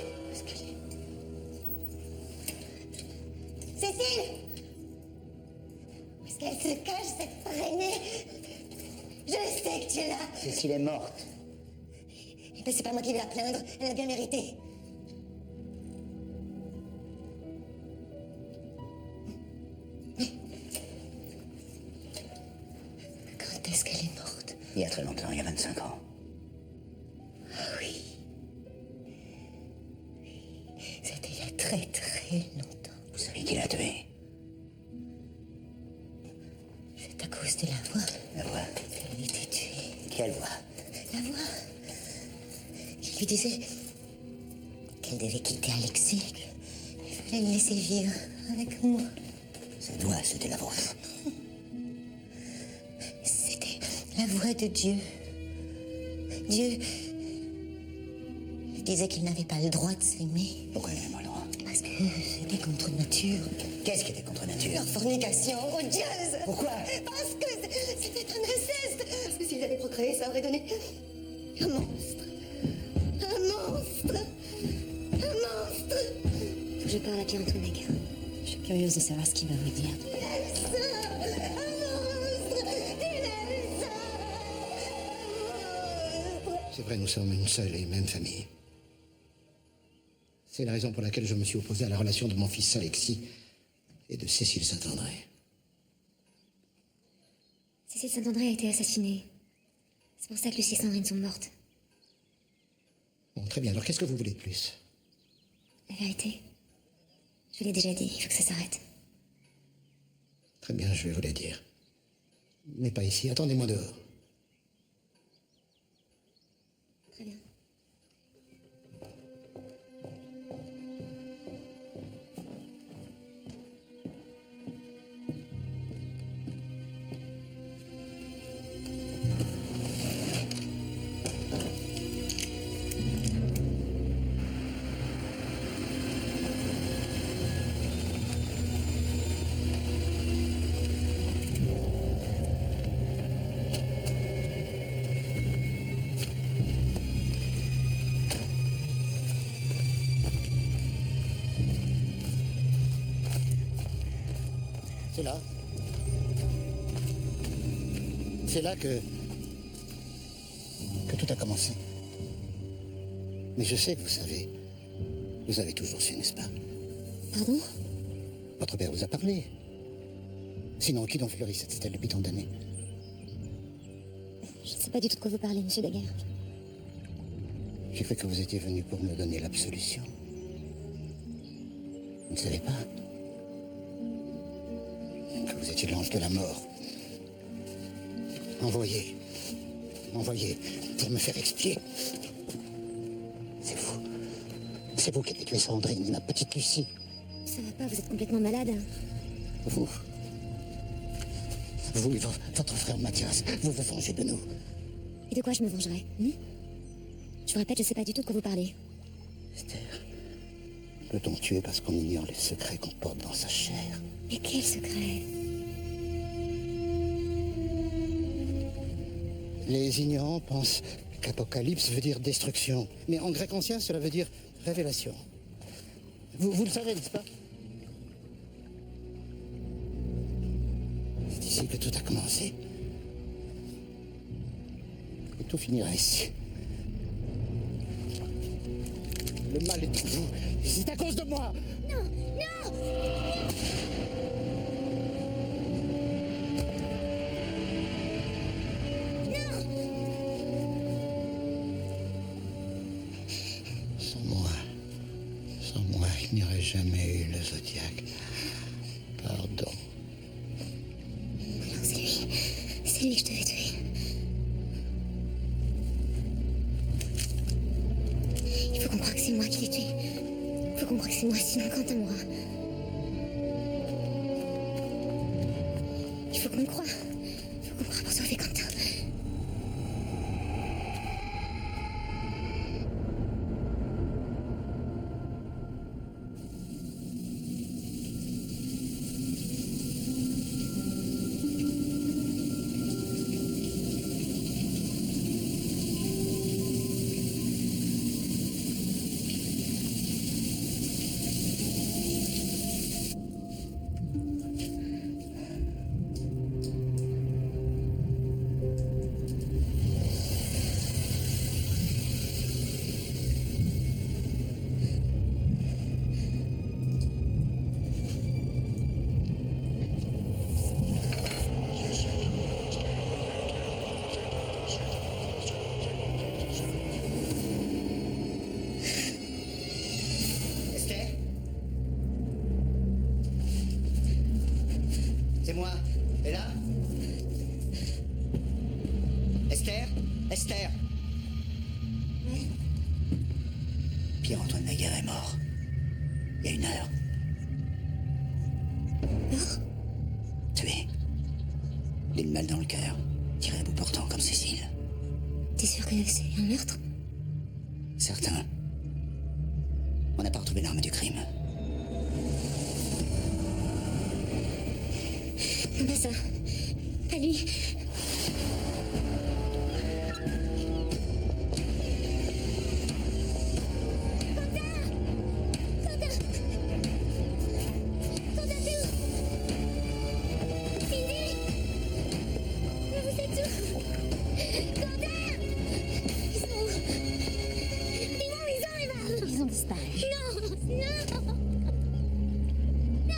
Cécile! Où est-ce qu'elle se cache, cette freinée? Je sais que tu es là. Cécile est morte. Eh ben, c'est pas moi qui vais la plaindre. Elle a bien mérité. Quand est-ce qu'elle est morte? Il y a très longtemps, il y a 25 ans. Ah oui. C'était il y a très très longtemps. Vous savez qui l'a tué? C'est à cause de la voix. La voix? Elle était tuée. Quelle voix? La voix qui lui disait qu'elle devait quitter Alexis, qu'il fallait le laisser vivre avec moi. Cette voix, c'était la vôtre. C'était la voix de Dieu. Dieu lui disait qu'il n'avait pas le droit de s'aimer. Pourquoi il n'avait pas le droit? Parce que c'était contre nature. Qu'est-ce qui était contre nature? Leur fornication odieuse. Pourquoi? Parce que c'était un inceste. Parce que s'ils avaient procréé, ça aurait donné un monstre. Un monstre. Un monstre. Faut que je parle à Pierre-Antoine Daguerre. Je suis curieuse de savoir ce qu'il va vous dire. C'est vrai, nous sommes une seule et même famille. C'est la raison pour laquelle je me suis opposé à la relation de mon fils Alexis et de Cécile Saint-André. Cécile Saint-André a été assassinée. C'est pour ça que Lucie et Sandrine sont mortes. Bon, très bien, alors qu'est-ce que vous voulez de plus? La vérité, je vous l'ai déjà dit, il faut que ça s'arrête. Très bien, je vais vous le dire. Mais pas ici, attendez-moi dehors. Très bien. C'est là. C'est là que tout a commencé. Mais je sais que vous savez. Vous avez toujours su, n'est-ce pas? Pardon? Votre père vous a parlé. Sinon, qui donc fleurit cette stèle depuis tant d'années? Je ne sais pas du tout de quoi vous parlez, monsieur Daguerre. J'ai cru que vous étiez venu pour me donner l'absolution. Vous ne savez pas que vous étiez l'ange de la mort. Envoyé pour me faire expier. C'est vous qui avez tué Sandrine, ma petite Lucie. Ça va pas, vous êtes complètement malade. Vous et votre frère Mathias, vous vous vengez de nous. Et de quoi je me vengerai Je vous répète, je sais pas du tout de quoi vous parlez. Esther, peut-on tuer parce qu'on ignore les secrets qu'on porte dans sa chair? Mais quel secret? Les ignorants pensent qu'apocalypse veut dire destruction. Mais en grec ancien, cela veut dire révélation. Vous le savez, n'est-ce pas? C'est ici que tout a commencé. Et tout finira ici. Le mal est en vous. Et c'est à cause de moi. Non, non. Sans moi, il n'y aurait jamais eu le Zodiac. Pardon. Non, c'est lui. C'est lui que je devais tuer. Il faut qu'on croie que c'est moi qui l'ai tué. Il faut qu'on croie que c'est moi, sinon Quentin mourra. Il faut qu'on croie. Il faut qu'on croie pour sauver Quentin. C'est moi. Et là Esther Esther Pierre-Antoine Daguerre est mort. Il y a 1 heure. Tué. Il a une balle dans le cœur. Tiré à bout portant comme Cécile. T'es sûr que c'est un meurtre? Certain. On n'a pas retrouvé l'arme du crime. Non, pas ça. Pas lui. Ils ont disparu. Non, non.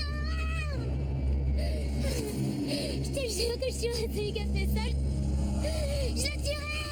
Je te jure que je suis celui qui a fait ça. Je le tuerai.